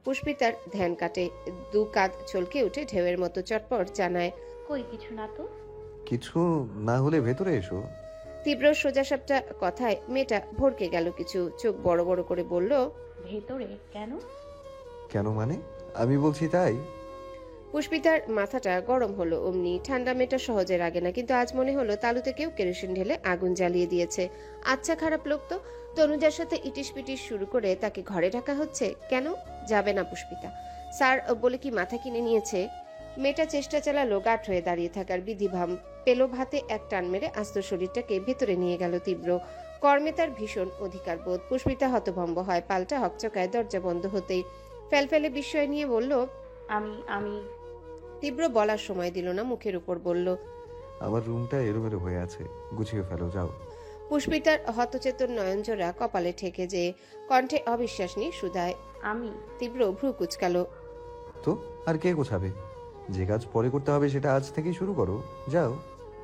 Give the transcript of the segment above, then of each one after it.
পুষ্পিতার ধ্যান কাটে, দু কাঁধ চলকে উঠে ঢেউয়ের মতো চটপট জানায়, কই কিছু না তো। কিছু না হলে ভেতরে এসো। তীব্র সোজাসাপটা কথায় মেয়েটা ভড়কে গেল কিছু, চোখ বড় বড় করে বলল, ভেতরে কেন? কেন মানে? আমি বলছি তাই। পুষ্পিতার মাথাটা গরম হলো অমনি। ঠান্ডা মেয়েটা সহজে রাগে না, কিন্তু আজ মনে হলো তালুতে কেউ কেরোসিন ঢেলে আগুন জ্বালিয়ে দিয়েছে। আচ্ছা, খারাপ লোক তো। তনুজার সাথে ইটিস পিটিস শুরু করে তাকে ঘরে ঢাকা হচ্ছে কেন? যাবে না পুষ্পিতা। স্যার বলে কি মাথা কিনে নিয়েছে? মেয়েটা চেষ্টা চালালো গাঢ় হয়ে দাঁড়িয়ে থাকার, বিধিভাম পেলো ভাতে এক টান মেরে আস্ত শরীরটাকে ভেতরে নিয়ে গেল তীব্র। কর্মে তার ভীষণ অধিকার বোধ। পুষ্পিতা হতভম্ব হয়, পাল্টা হকচকায় দরজা বন্ধ হতেই। ফেলফেলে বিস্ময় নিয়ে বলল, আমি আমি তীব্র বলার সময় দিল না, মুখের উপর বলল, আমার রুমটা এলোমেলো হয়ে আছে, গুছিয়ে ফেলো, যাও। পুষ্পিতার হতচেতন নয়নজোড়া কপালে ঠেকে, যে কণ্ঠে অবিশ্বাস নিয়ে শুধায়। আমি তীব্র ভ্রু কুচকালো। তো আর কে গোছাবে? যে কাজ পরে করতে হবে সেটা আজ থেকেই শুরু করো, যাও।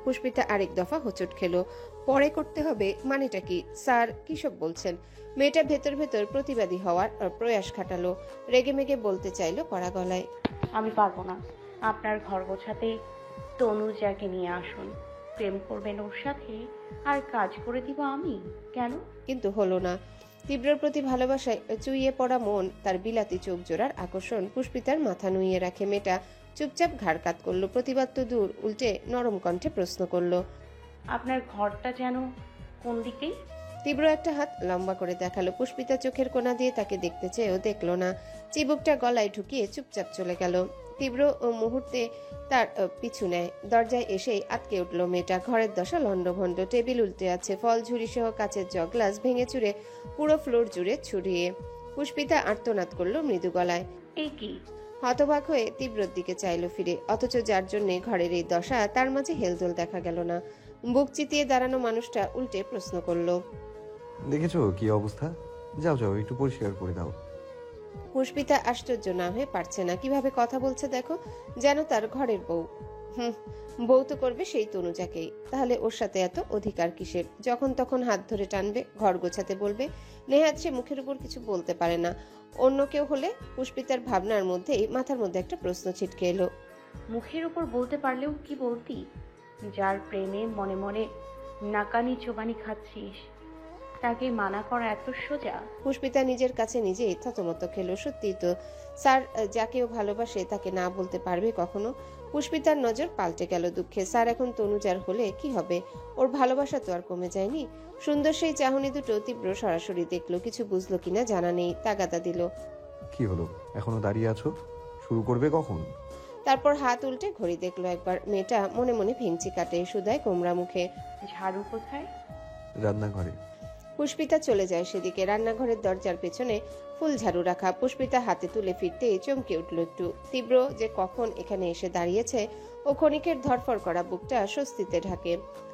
পুষ্পিতা আরেক দফা হোঁচট খেলো। পরে করতে হবে মানেটা কি? স্যার কিসব বলছেন? মেয়েটা ভেতর ভেতর প্রতিবাদী হওয়ার প্রয়াস খাটালো। রেগেমেগে বলতে চাইলো কড়া গলায়, আমি পারবো না। আপনার ঘর গোছাতে তনুজাকে নিয়ে আসুন, প্রেম করবেন ওর সাথে, আর কাজ করে দিব আমি। কেন? কিন্তু হলো না। তীব্রর প্রতি ভালোবাসায় চুইয়ে পড়া মন, তার বিলাতি চোখ জোড়ার আকর্ষণ পুষ্পিতার মাথা নুইয়ে রাখে। মেয়েটা চুপচাপ ঘাড় কাত করলো। প্রতিবাদ তো দূর, উল্টে নরম কণ্ঠে প্রশ্ন করলো, আপনার ঘরটা যেন কোন দিকে? তীব্র একটা হাত লম্বা করে দেখালো। পুষ্পিতা চোখের কোণা দিয়ে তাকে দেখতে চেয়েও দেখলো না। চিবুকটা গলায় ঢুকিয়ে চুপচাপ চলে গেল। তীব্র মুহূর্তে তার পিছু নেয়। দরজায় এসেই আটকে উঠল মেয়েটা। ঘরের দশা লন্ডভন্ড, টেবিল উল্টে আছে, ফল ঝুড়ি সহ কাচের জগ গ্লাস ভেঙে চুরে পুরো ফ্লোর জুড়ে ছড়িয়ে। পুষ্পিতা আর্তনাদ করলো মৃদু গলায়। এই কি? হতবাক হয়ে তীব্রর দিকে চাইল ফিরে, অথচ যার জন্যে ঘরের এই দশা তার মাঝে হেলদোল দেখা গেল না। বুক চিতিয়ে দাঁড়ানো মানুষটা উল্টে প্রশ্ন করলো, দেখেছো কি অবস্থা? যাও যাও, একটু পরিষ্কার করে দাও। পুষ্পিতা আশ্চর্য না হয়ে পারছে না। কিভাবে কথা বলছে দেখো, যেন তার ঘরের বউ। হুম, বউ তো করবে সেই তনুজাকেই। তাহলে ওর সাথে এত অধিকার কিসের? যখন তখন হাত ধরে টানবে, ঘর গোছাতে বলবে। নেহাত সে মুখের উপর কিছু বলতে পারে না। অন্য কেউ হলে? পুষ্পিতার ভাবনার মধ্যেই মাথার মধ্যে একটা প্রশ্ন ছিটকে এলো। মুখের উপর বলতে পারলেও কি বলতি? যার প্রেমে মনে মনে নাকানি চোবানি খাচ্ছিস, তাকে মানা করা এত সোজা? পুষ্পিতা নিজের কাছে নিজেই থতমত খেলো। সত্যি তো, স্যার যাকেও ভালোবাসে তাকে না বলতে পারবে কখনো? পুষ্পিতার নজর পাল্টে গেল দুঃখে। স্যার এখন তনুজার হলে কি হবে? ওর ভালোবাসা তো আর কমে যায়নি। সুন্দর সেই চাহনি দুটো তীব্র সরাসরি দেখলো। কিছু বুঝলো কিনা জানা নেই, তাগাদা দিল। কি হলো, এখনো দাঁড়িয়ে আছো? শুরু করবে কখন? তারপর হাত উল্টে ঘড়ি দেখলো একবার। মেয়েটা মনে মনে ভেঙচি কাটে, শুধায় কোমরা মুখে, ঝাড়ু কোথায়? রান্নাঘরে। পুষ্পিতা চলে যায় সেদিকে। রান্নাঘরের দরজার পেছনে ফুল ঝাড়ু রাখা। পুষ্পিতা হাতে তুলে ফিরতেই চমকে উঠল একটু। তীব্র যে কখন এখানে এসে দাঁড়িয়েছে, ও ক্ষণিকের ধরফর করা বুকটা স্বস্তিতে ঢাকে।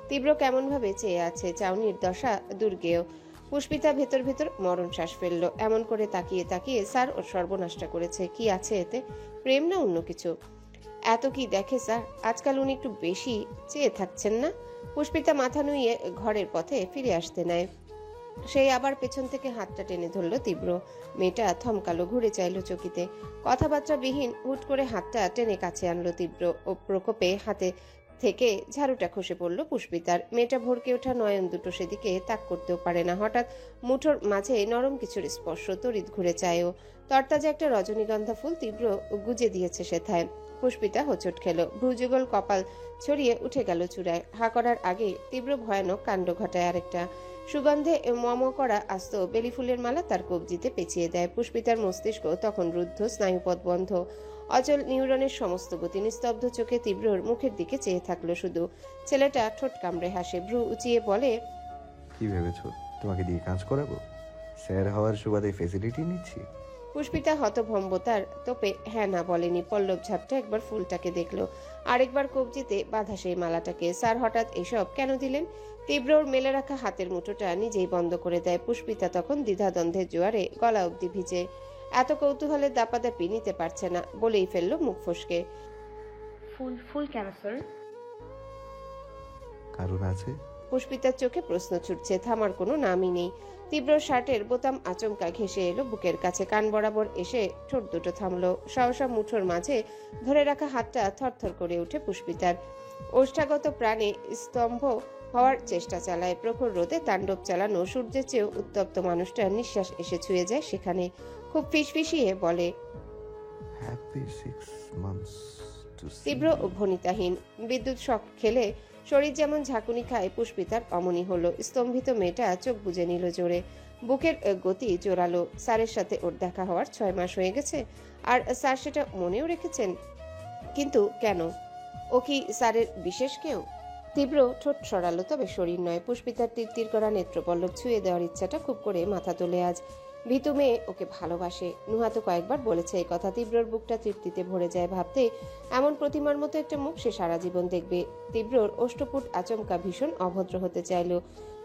তীব্র কেমন ভাবে চেয়ে আছে, চাউনির দশা দুর্গেয়। পুষ্পিতা ভেতর ভেতর মরণ শ্বাস ফেললো। এমন করে তাকিয়ে তাকিয়ে স্যার ওর সর্বনাশটা করেছে। কি আছে এতে? প্রেম না অন্য কিছু? এত কি দেখে স্যার? আজকাল উনি একটু বেশি চেয়ে থাকছেন না? পুষ্পিতা মাথা নুইয়ে ঘরের পথে ফিরে আসতে নেয়। সেই আবার পেছন থেকে হাতটা টেনে ধরল তীব্র। মেয়েটা থমকালো, ঘুরে চাইল চকিতে। কথাবার্তা বিহীন হুট করে হাতটা টেনে কাছে আনলো তীব্র। ও প্রকোপে হাতে থেকে ঝাড়ুটা খসে পড়ল পুষ্পিতার। মেয়েটা ভরকে ওঠা নয়ন দুটো সেদিকে তাক করতেও পারে না। হঠাৎ মুঠোর মাঝে নরম কিছুর স্পর্শ, তড়িৎ ঘুরে চায়ও। তরতাজা একটা রজনীগন্ধা ফুল তীব্র গুজে দিয়েছে সেথায়। পুষ্পিতা হোঁচট খেলো, ভ্রুযুগল কপাল ছড়িয়ে উঠে গেল চূড়ায়। হা করার আগে তীব্র ভয়ানক কাণ্ড ঘটায় আরেকটা। সুগন্ধে মম করা আস্ত বেলি ফুলের মালা তার কবজিতে পেঁচিয়ে দেয়। পুষ্পিতার মস্তিষ্ক তখন রুদ্ধ, স্নায়ুপথ বন্ধ, অচল নিউরনের সমস্ত গতি। নিস্তব্ধ চোখে তীব্রর মুখের দিকে চেয়ে থাকলো শুধু। ছেলেটা ঠোঁট কামড়ে হাসে, ভ্রু উঁচিয়ে বলে, কি ভেবেছো তোমাকে দিয়ে কাজ করাবো? স্যার হওয়ার সুবাদে ফেসিলিটি নিচ্ছি। পুষ্পিতা হতভম্বতার তোপে হ্যাঁ না বলেনি। পল্লব ঝাপটা একবার ফুলটাকে দেখলো, আরেকবার কবজিতে বাঁধা সেই মালাটাকে। স্যার হঠাৎ এসব কেন দিলেন? তীব্রর মেলে রাখা হাতের মুঠোটা নিজেই বন্ধ করে দেয়। পুষ্পিতা তখন দ্বিধাদ্বন্দ্বের জোয়ারে গলা অবধি ভিজে। এত কৌতূহলের দাপাদাপি নিতে পারছে না, বলেই ফেললো মুখ ফসকে, ফুল ফুল কেন স্যার? কারণ আছে। পুষ্পিতার চোখে প্রশ্ন ছুটছে, থামার কোনো নামই নেই। তীব্র শার্টের বোতাম আচমকা ঘেঁষে এলো বুকের কাছে, কান বরাবর এসে ঠোঁট দুটো থামলো। সহসা মুঠোর মাঝে ধরে রাখা হাতটা থরথর করে উঠে পুষ্পিতার। ওষ্ঠাগত প্রাণে স্তম্ভ হওয়ার চেষ্টা চালায়। প্রখর রোদে তাণ্ডব চালানো সূর্যের চেয়েও উত্তপ্ত মানুষটার নিঃশ্বাস এসে ছুঁয়ে যায় সেখানে। খুব ফিসফিসিয়ে বলে, হ্যাপি 6 months to see তীব্র ও ভনিতাহীন। বিদ্যুৎ শক খেলে শরীর যেমন ঝাঁকুনি খায়, পুষ্পিতার অমনি হলো। স্তম্ভিত মেয়েটা চোখ বুজে নিল জোরে। বুকের গতি জোরালো। স্যারের সাথে ওর দেখা হওয়ার 6 মাস হয়ে গেছে, আর স্যার সেটা মনেও রেখেছেন। কিন্তু কেন? ও কি স্যারের বিশেষ কেউ? তীব্র ঠোঁট সরালো, তবে শরীর নয়। পুষ্পিতার তীর করা নেত্রপল্লব ছুঁয়ে দেওয়ার ইচ্ছাটা খুব করে মাথা তোলে আজ। ভীতু মেয়ে ওকে ভালোবাসে। নুহা তো কয়েকবার বলেছে এই কথা। তীব্রর বুকটা তৃপ্তিতে ভরে যায় ভাবতে, এমন প্রতিমার মতো একটা মুখ সে সারা জীবন দেখবে। তীব্রর অষ্টপুট আচমকা ভীষণ অভদ্র হতে চাইল।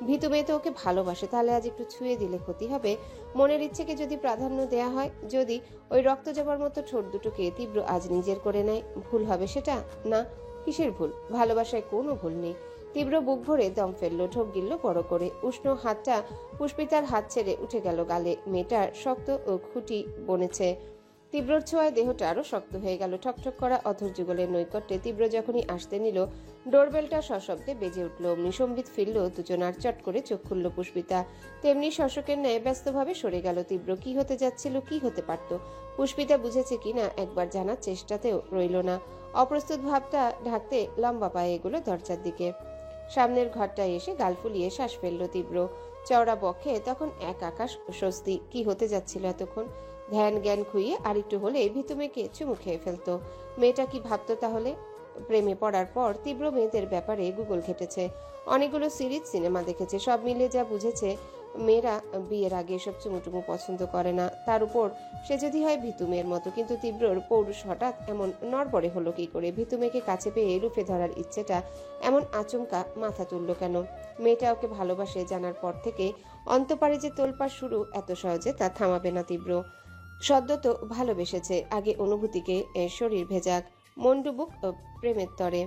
ভীতু মেয়ে তো ওকে ভালোবাসে, তাহলে আজ একটু ছুঁয়ে দিলে ক্ষতি হবে? মনের ইচ্ছেকে যদি প্রাধান্য দেয়া হয়, যদি ওই রক্ত যাবার মতো ঠোঁট দুটোকে তীব্র আজ নিজের করে নেয়, ভুল হবে সেটা? না, কিসের ভুল? ভালোবাসায় কোনো ভুল নেই। তীব্র বুক ভরে দম ফেললো, ঢোক গিলল বড় করে। উষ্ণ হাতটা পুষ্পিতার হাত ছেড়ে উঠে গেল গালে। মেয়েটার শক্ত ও খুঁটি বনেছে। তীব্রর ছোঁয়ায় দেহটা আরো শক্ত হয়ে গেল। ঠকঠক করা অধর যুগলের নৈকট্যে তীব্র যখনই আসতে নিল, ডোরবেলটা সশব্দে বেজে উঠল। অমনি সম্বিত ফিরল দুজনার। চট করে চোখ খুলল পুষ্পিতা। তেমনি শশকের ন্যায় ব্যস্তভাবে সরে গেল তীব্র। কি হতে যাচ্ছিল, কি হতে পারত? পুষ্পিতা বুঝেছে কিনা একবার জানার চেষ্টাতেও রইল না। অপ্রস্তুত ভাবটা ঢাকতে লম্বা পায়ে এগুলো দরজার দিকে। সামনের ঘরটায় এসে গাল ফুলিয়ে শ্বাস ফেলল তীব্র। চওড়া বক্ষে তখন এক আকাশ স্বস্তি। কি হতে যাচ্ছিল এতক্ষণ? ধ্যান জ্ঞান খুইয়ে আরেকটু হলে ভীতু মেয়েকে চুমু খেয়ে ফেলতো। মেয়েটা কি ভাবতো তাহলে? প্রেমে পড়ার পর তীব্র মেয়েদের ব্যাপারে গুগল ঘেটেছে, অনেকগুলো সিরিজ সিনেমা দেখেছে। সব মিলে যা বুঝেছে, মেয়েরা বিয়ের আগে এসব চুমুটুমু পছন্দ করে না। তার উপর সে যদি হয় ভীতু মেয়ের মতো। কিন্তু তীব্রর পৌরুষ হঠাৎ এমন নড়বড়ে হলো কি করে? ভীতু মেয়েকে কাছে পেয়ে রুফে ধরার ইচ্ছেটা এমন আচমকা মাথা তুলল কেন? মেয়েটা ওকে ভালোবাসে জানার পর থেকে অন্তপারে যে তোলপাড় শুরু, এত সহজে তা থামাবে না তীব্র। সদ্য তো ভালোবেসেছে, আগে অনুভূতিকে শরীর ভেজাক, মন ডুবুক প্রেমের তরে,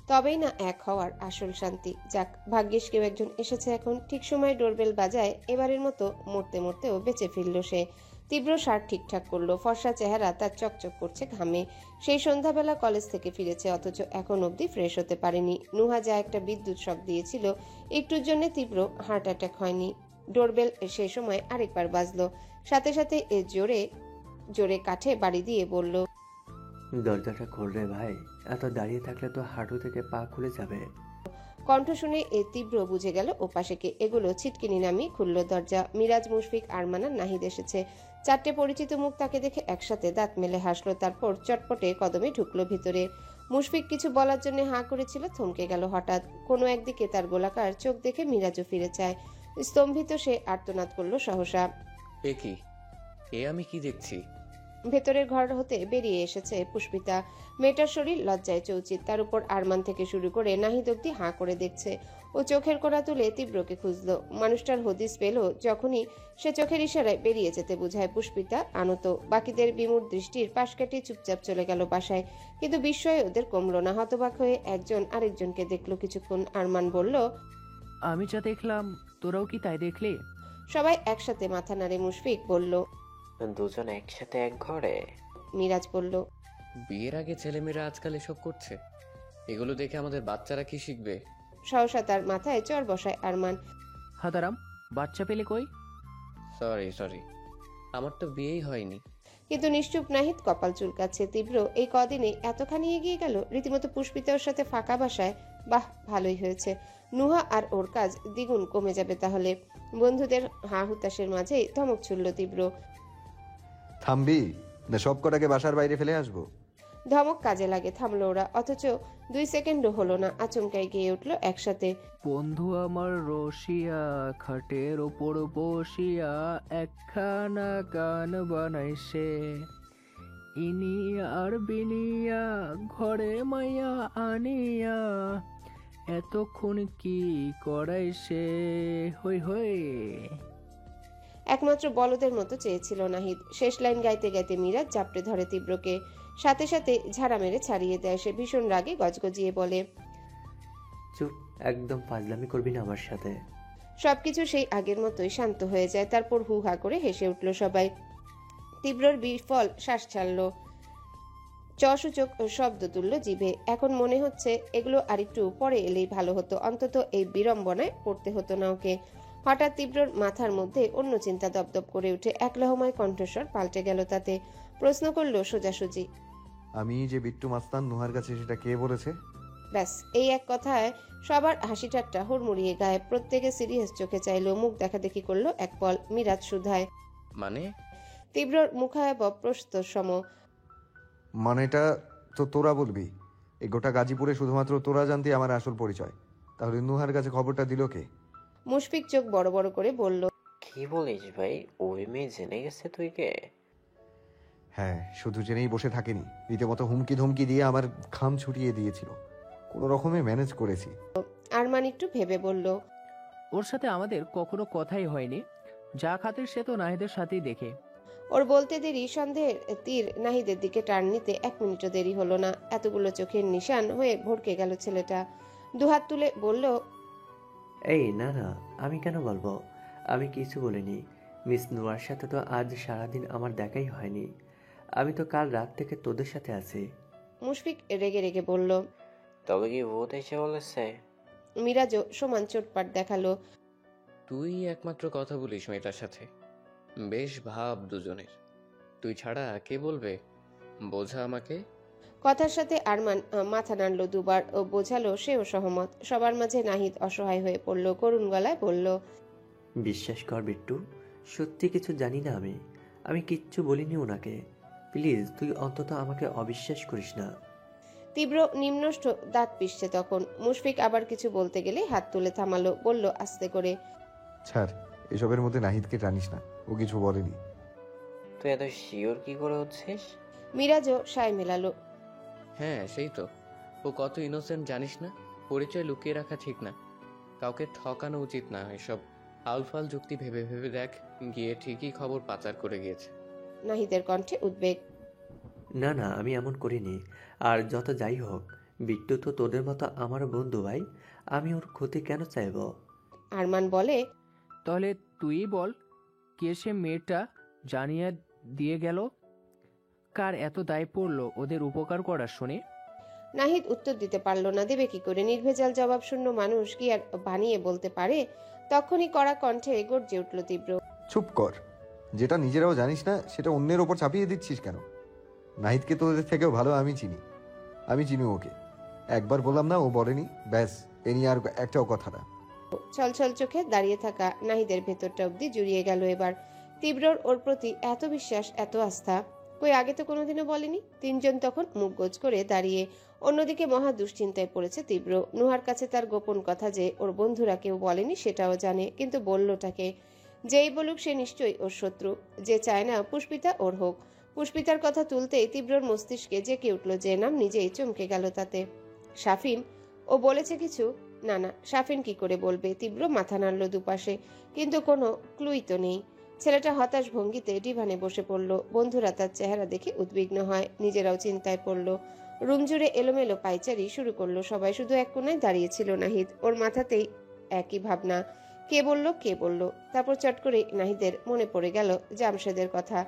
তবেই না এক হওয়ার আসল শান্তি। যাক, ভাগ্যিস কেউ একজন এসেছে এখন। ঠিক সময় ডোরবেল বাজায়। এবারের মতো মরতে মরতেও বেঁচে ফিরল সে। তীব্র শার্ট ঠিকঠাক করলো। ফর্সা চেহারা তার চকচক করছে ঘামে। সেই সন্ধ্যাবেলা কলেজ থেকে ফিরেছে, অথচ এখন অবধি ফ্রেশ হতে পারেনি। নুহা যা একটা বিদ্যুৎ শক দিয়েছিল, একটুর জন্য তীব্র হার্ট অ্যাটাক হয়নি। ডোরবেল সেই সময় আরেকবার বাজলো। সাথে সাথে জোরে জোরে কাঠে বাড়ি দিয়ে বলল, দরজাটা খোল রে ভাই, এত দাঁড়িয়ে থাকলে তো হাঁটু থেকে পা খুলে যাবে। কণ্ঠ শুনে তীব্র বুঝে গেল ওপাশে কে। এগুলো ছিটকিনি নামিয়ে খুলল দরজা। মিরাজ, মুশফিক, আরমান আর নাহিদ এসেছে। 4টে পরিচিত মুখ তাকে দেখে একসাথে দাঁত মেলে হাসলো। তারপর চটপটে কদমে ঢুকলো ভিতরে। মুশফিক কিছু বলার জন্য হাঁ করেছিল, থমকে গেল হঠাৎ। কোনো একদিকে তার গোলাকার চোখ দেখে মিরাজও ফিরে চায়। স্তম্ভিত সে আর্তনাদ করলো সহসা। এ কি? এ আমি কি দেখছি? ভেতরের ঘর হতে বেরিয়ে এসেছে পুষ্পিতা। মেয়েটার শরীর লজ্জায় চৌচিত। তার উপর আরমান থেকে শুরু করে নাহিদ অব্দি হাঁ করে দেখছে। ও চোখের কোণা তুলে তীব্রকে খুঁজলো। মানুষটার হদিস পেল যখনই সে চোখের ইশারায় বেরিয়ে যেতে বুঝায়। পুষ্পিতা আনত। বাকিদের বিমূঢ় দৃষ্টির পাশ কাটিয়ে চুপচাপ চলে গেল বাসায়। কিন্তু বিস্ময়ে ওদের কমলো না। হতবাক হয়ে একজন আরেকজনকে দেখলো কিছুক্ষণ। আরমান বলল, আমি যা দেখলাম তোরাও কি তাই দেখলি? সবাই একসাথে মাথা নাড়ে। মুশফিক বলল, দুজন একসাথে এক ঘরে? মিরাজ বলল, বিয়ের আগে ছেলেমেয়েরা আজকাল এসব করছে, এগুলো দেখে আমাদের বাচ্চারা কি শিখবে? সহসা তার মাথায় চড় বসায় আরমান। হাদারাম, বাচ্চা পেলে কই? সরি, আমার তো বিয়েই হয়নি। কিন্তু নিশ্চুপ নাহিদ কপাল চুলকাচ্ছে। তীব্র এই কদিনে এতখানি এগিয়ে গেল, রীতিমতো পুষ্পিতার সাথে ফাঁকা বাসায়। বাহ, ভালোই হয়েছে। নুহা আর ওর কাজ দ্বিগুণ কমে যাবে তাহলে। বন্ধুদের হা হুতাশের মাঝেই ধমক ছুড়ল তীব্র, থামবি না সব কটাকে বাসার বাইরে ফেলে আসবো? ধমক কাজে লাগে। থামলো ওরা, অথচ 2 সেকেন্ডও হলো না, আচমকাই গিয়ে উঠলো একসাথে। বন্ধু আমার রসিয়া খাটের ওপর বসিয়া একখানা গান বানাইছে, ইনিয়া আর বিনিয়া ঘরে মাইয়া আনিয়া এতক্ষণ কি করাইছে, হই হই। একমাত্র বলদের মতো চেয়েছিল নাহিদ। শেষ লাইন গাইতে গাইতে মিরাজ জাপটে ধরে তীব্রকে। সাথে সাথে ঝাড়া মেরে ছাড়িয়ে দেয়। সে ভীষণ রাগে গজগজিয়ে বলে, চুপ, একদম ফাজলামি করবি না আমার সাথে। সবকিছু সেই আগের মতোই শান্ত হয়ে যায়। তারপর হু হা করে হেসে উঠল সবাই। তীব্রর বিফল শ্বাস ছাড়ল, চসূচক শব্দ তুলল জিভে। এখন মনে হচ্ছে এগুলো আরেকটু পরে এলেই ভালো হতো, অন্তত এই বিড়ম্বনায় পড়তে হতো না ওকে। হঠাৎ তীব্রর মাথার মধ্যে অন্য চিন্তা দপদপ করে উঠে, একলহময় কণ্ঠস্বর পাল্টে গেল তাতে। প্রশ্ন করল সোজাসুজি, আমি যে বিট্টু মাস্তান নুহার কাছে, সেটা কে বলেছে? ব্যাস এই এক কথায় সবার হাসি ঠাট্টা হুড়মুড়িয়ে গায়ে। প্রত্যেকে সিরিয়াস চোখে চাইলো, মুখ দেখাদেখি করলো এক পল। মিরাজ শুধায়, মানে? তীব্রর মুখায়ব প্রস্তুত সম। মানেটা তো তোরা বলবি। এই গোটা গাজীপুরে শুধুমাত্র তোরা জানতি আমার আসল পরিচয়। তাহলে নুহার কাছে খবরটা দিল কে? মুশফিক চোখ বড় বড় করে বলল, কি বলিস ভাই, ওই মেয়ে জেনে গেছে তুই কে? হ্যাঁ, শুধু জেনেই বসে থাকেনি, রীতিমতো হুমকি ধমকি দিয়ে আমার খাম ছুটিয়ে দিয়েছিল। কোনো রকমে ম্যানেজ করেছি। আরমান একটু ভেবে বলল, ওর সাথে আমাদের কখনো কথাই হয়নি। যা খাতির সে তো নাহিদের সাথেই দেখে। ওর বলতে দেরি সন্দেহের তীর নাহিদের দিকে টার্ন নিতে 1 মিনিটও দেরি হলো না। এতগুলো চোখের নিশান হয়ে ভড়কে গেল ছেলেটা। দুহাত তুলে বলল, এই না না, আমি কেন বলবো? আমি কিছু বলিনি। মিস নুয়ার সাথে তো আজ সারাদিন আমার দেখাই হয়নি। আমি তো কাল রাত থেকে তোদের সাথে আছি। মুশফিক রেগে রেগে বলল। তবে কি ভূত এসে বলেছে? মিরাজও সমান চোটপাট দেখালো। তুই একমাত্র কথা বলিস মেয়েটার সাথে, বেশ ভাব দুজনের। তুই ছাড়া কে বলবে? বোঝা আমাকে। কথার সাথে আরমান মাথা নাড়ল দুবার ও বোঝালো সেও সহমত। সবার মাঝে নাহিদ অসহায় হয়ে পড়ল, করুণ গলায় বলল, বিশ্বাস কর বিট্টু, সত্যি কিছু জানি না আমি। আমি কিচ্ছু বলিনি ওনাকে। প্লিজ তুই অন্তত আমাকে অবিশ্বাস করিস না। তীব্র নিম্নষ্ঠ দাঁত পিষছে তখন। মুশফিক আবার কিছু বলতে গেলে হাত তুলে থামালো, বলল আস্তে করে, ছাড়, এসবের মধ্যে নাহিদকে টানিস না, ও কিছু বলেনি। তুই এত শিওর কি করে হচ্ছিস? মিরাজও সায় মেলালো। হ্যাঁ সেই তো, ও কত ইনোসেন্ট জানিস না? পরিচয় লুকিয়ে রাখা ঠিক না, কাউকে ঠকানো উচিত না। এসব আলফাল যুক্তি ভেবে ভেবে দেখ, গিয়ে ঠিকই খবর পাচার করে গিয়েছে। নাহিদের কণ্ঠে উদ্বেগ। না না, আমি এমন করিনি। আর যত যাই হোক, বিট্টু তো তোদের মতো আমার বন্ধু ভাই। আমি ওর ক্ষতি কেন চাইব? আরমান বলে, তাহলে তুই বল, কে সে মেয়েটা জানিয়ে দিয়ে গেল? কার এত দায় পড়লো ওদের উপকার করার শুনে? নাহিদ উত্তর দিতে পারল না, দেবে কি করে? নির্ভেজাল জবাব শূন্য মানুষ কি আর বানিয়ে বলতে পারে? তখনই কড়া কণ্ঠে গর্জে উঠল তীব্র, চুপ কর। যেটা নিজেরাও জানিস না সেটা অন্যের ওপর চাপিয়ে দিচ্ছিস কেন? নাহিদকে তোদের থেকেও ভালো আমি চিনি। আমি চিনি ওকে। একবার বললাম না, ও বলেনি, ব্যাস। এ নিয়ে আর একটাও কথা না। ছলছল চোখে দাঁড়িয়ে থাকা নাহিদের ভেতরটা অব্দি জুড়িয়ে গেল এবার। তীব্রর ওর প্রতি এত বিশ্বাস, এত আস্থা, কই আগে তো কোনোদিনও বলেনি। তিনজন তখন মুখ গোজ করে দাঁড়িয়ে। অন্যদিকে মহা দুশ্চিন্তায় পড়েছে তীব্র। নুহার কাছে তার গোপন কথা যে ওর বন্ধুরা কেউ বলেনি সেটাও জানে, কিন্তু বললটাকে? যেই বলুক সে নিশ্চয়ই ওর শত্রু, যে চায় না পুষ্পিতা ওর হোক। পুষ্পিতার কথা তুলতেই তীব্রর মস্তিষ্কে জেঁকে উঠল যে নাম, নিজেই চমকে গেল তাতে। সাফিন? ও বলেছে কিছু? না না, সাফিন কি করে বলবে? তীব্র মাথা নাড়ল দুপাশে, কিন্তু কোনো ক্লুই তো নেই। ছেলেটা হতাশ ভঙ্গিতে ডিভানে বসে পড়ল। বন্ধুরা তার চেহারা দেখে উদ্বিগ্ন হয়, নিজেরাও চিন্তায় পড়ল। রুম জুড়ে এলোমেলো পাইচারি শুরু করলো সবাই। শুধু এক কোণায় দাঁড়িয়েছিল নাহিদ, ওর মাথাতেই একই ভাবনা, কে বলল কে বলল। তারপর চট করে নাহিদের মনে পড়ে গেল জামশেদের কথা।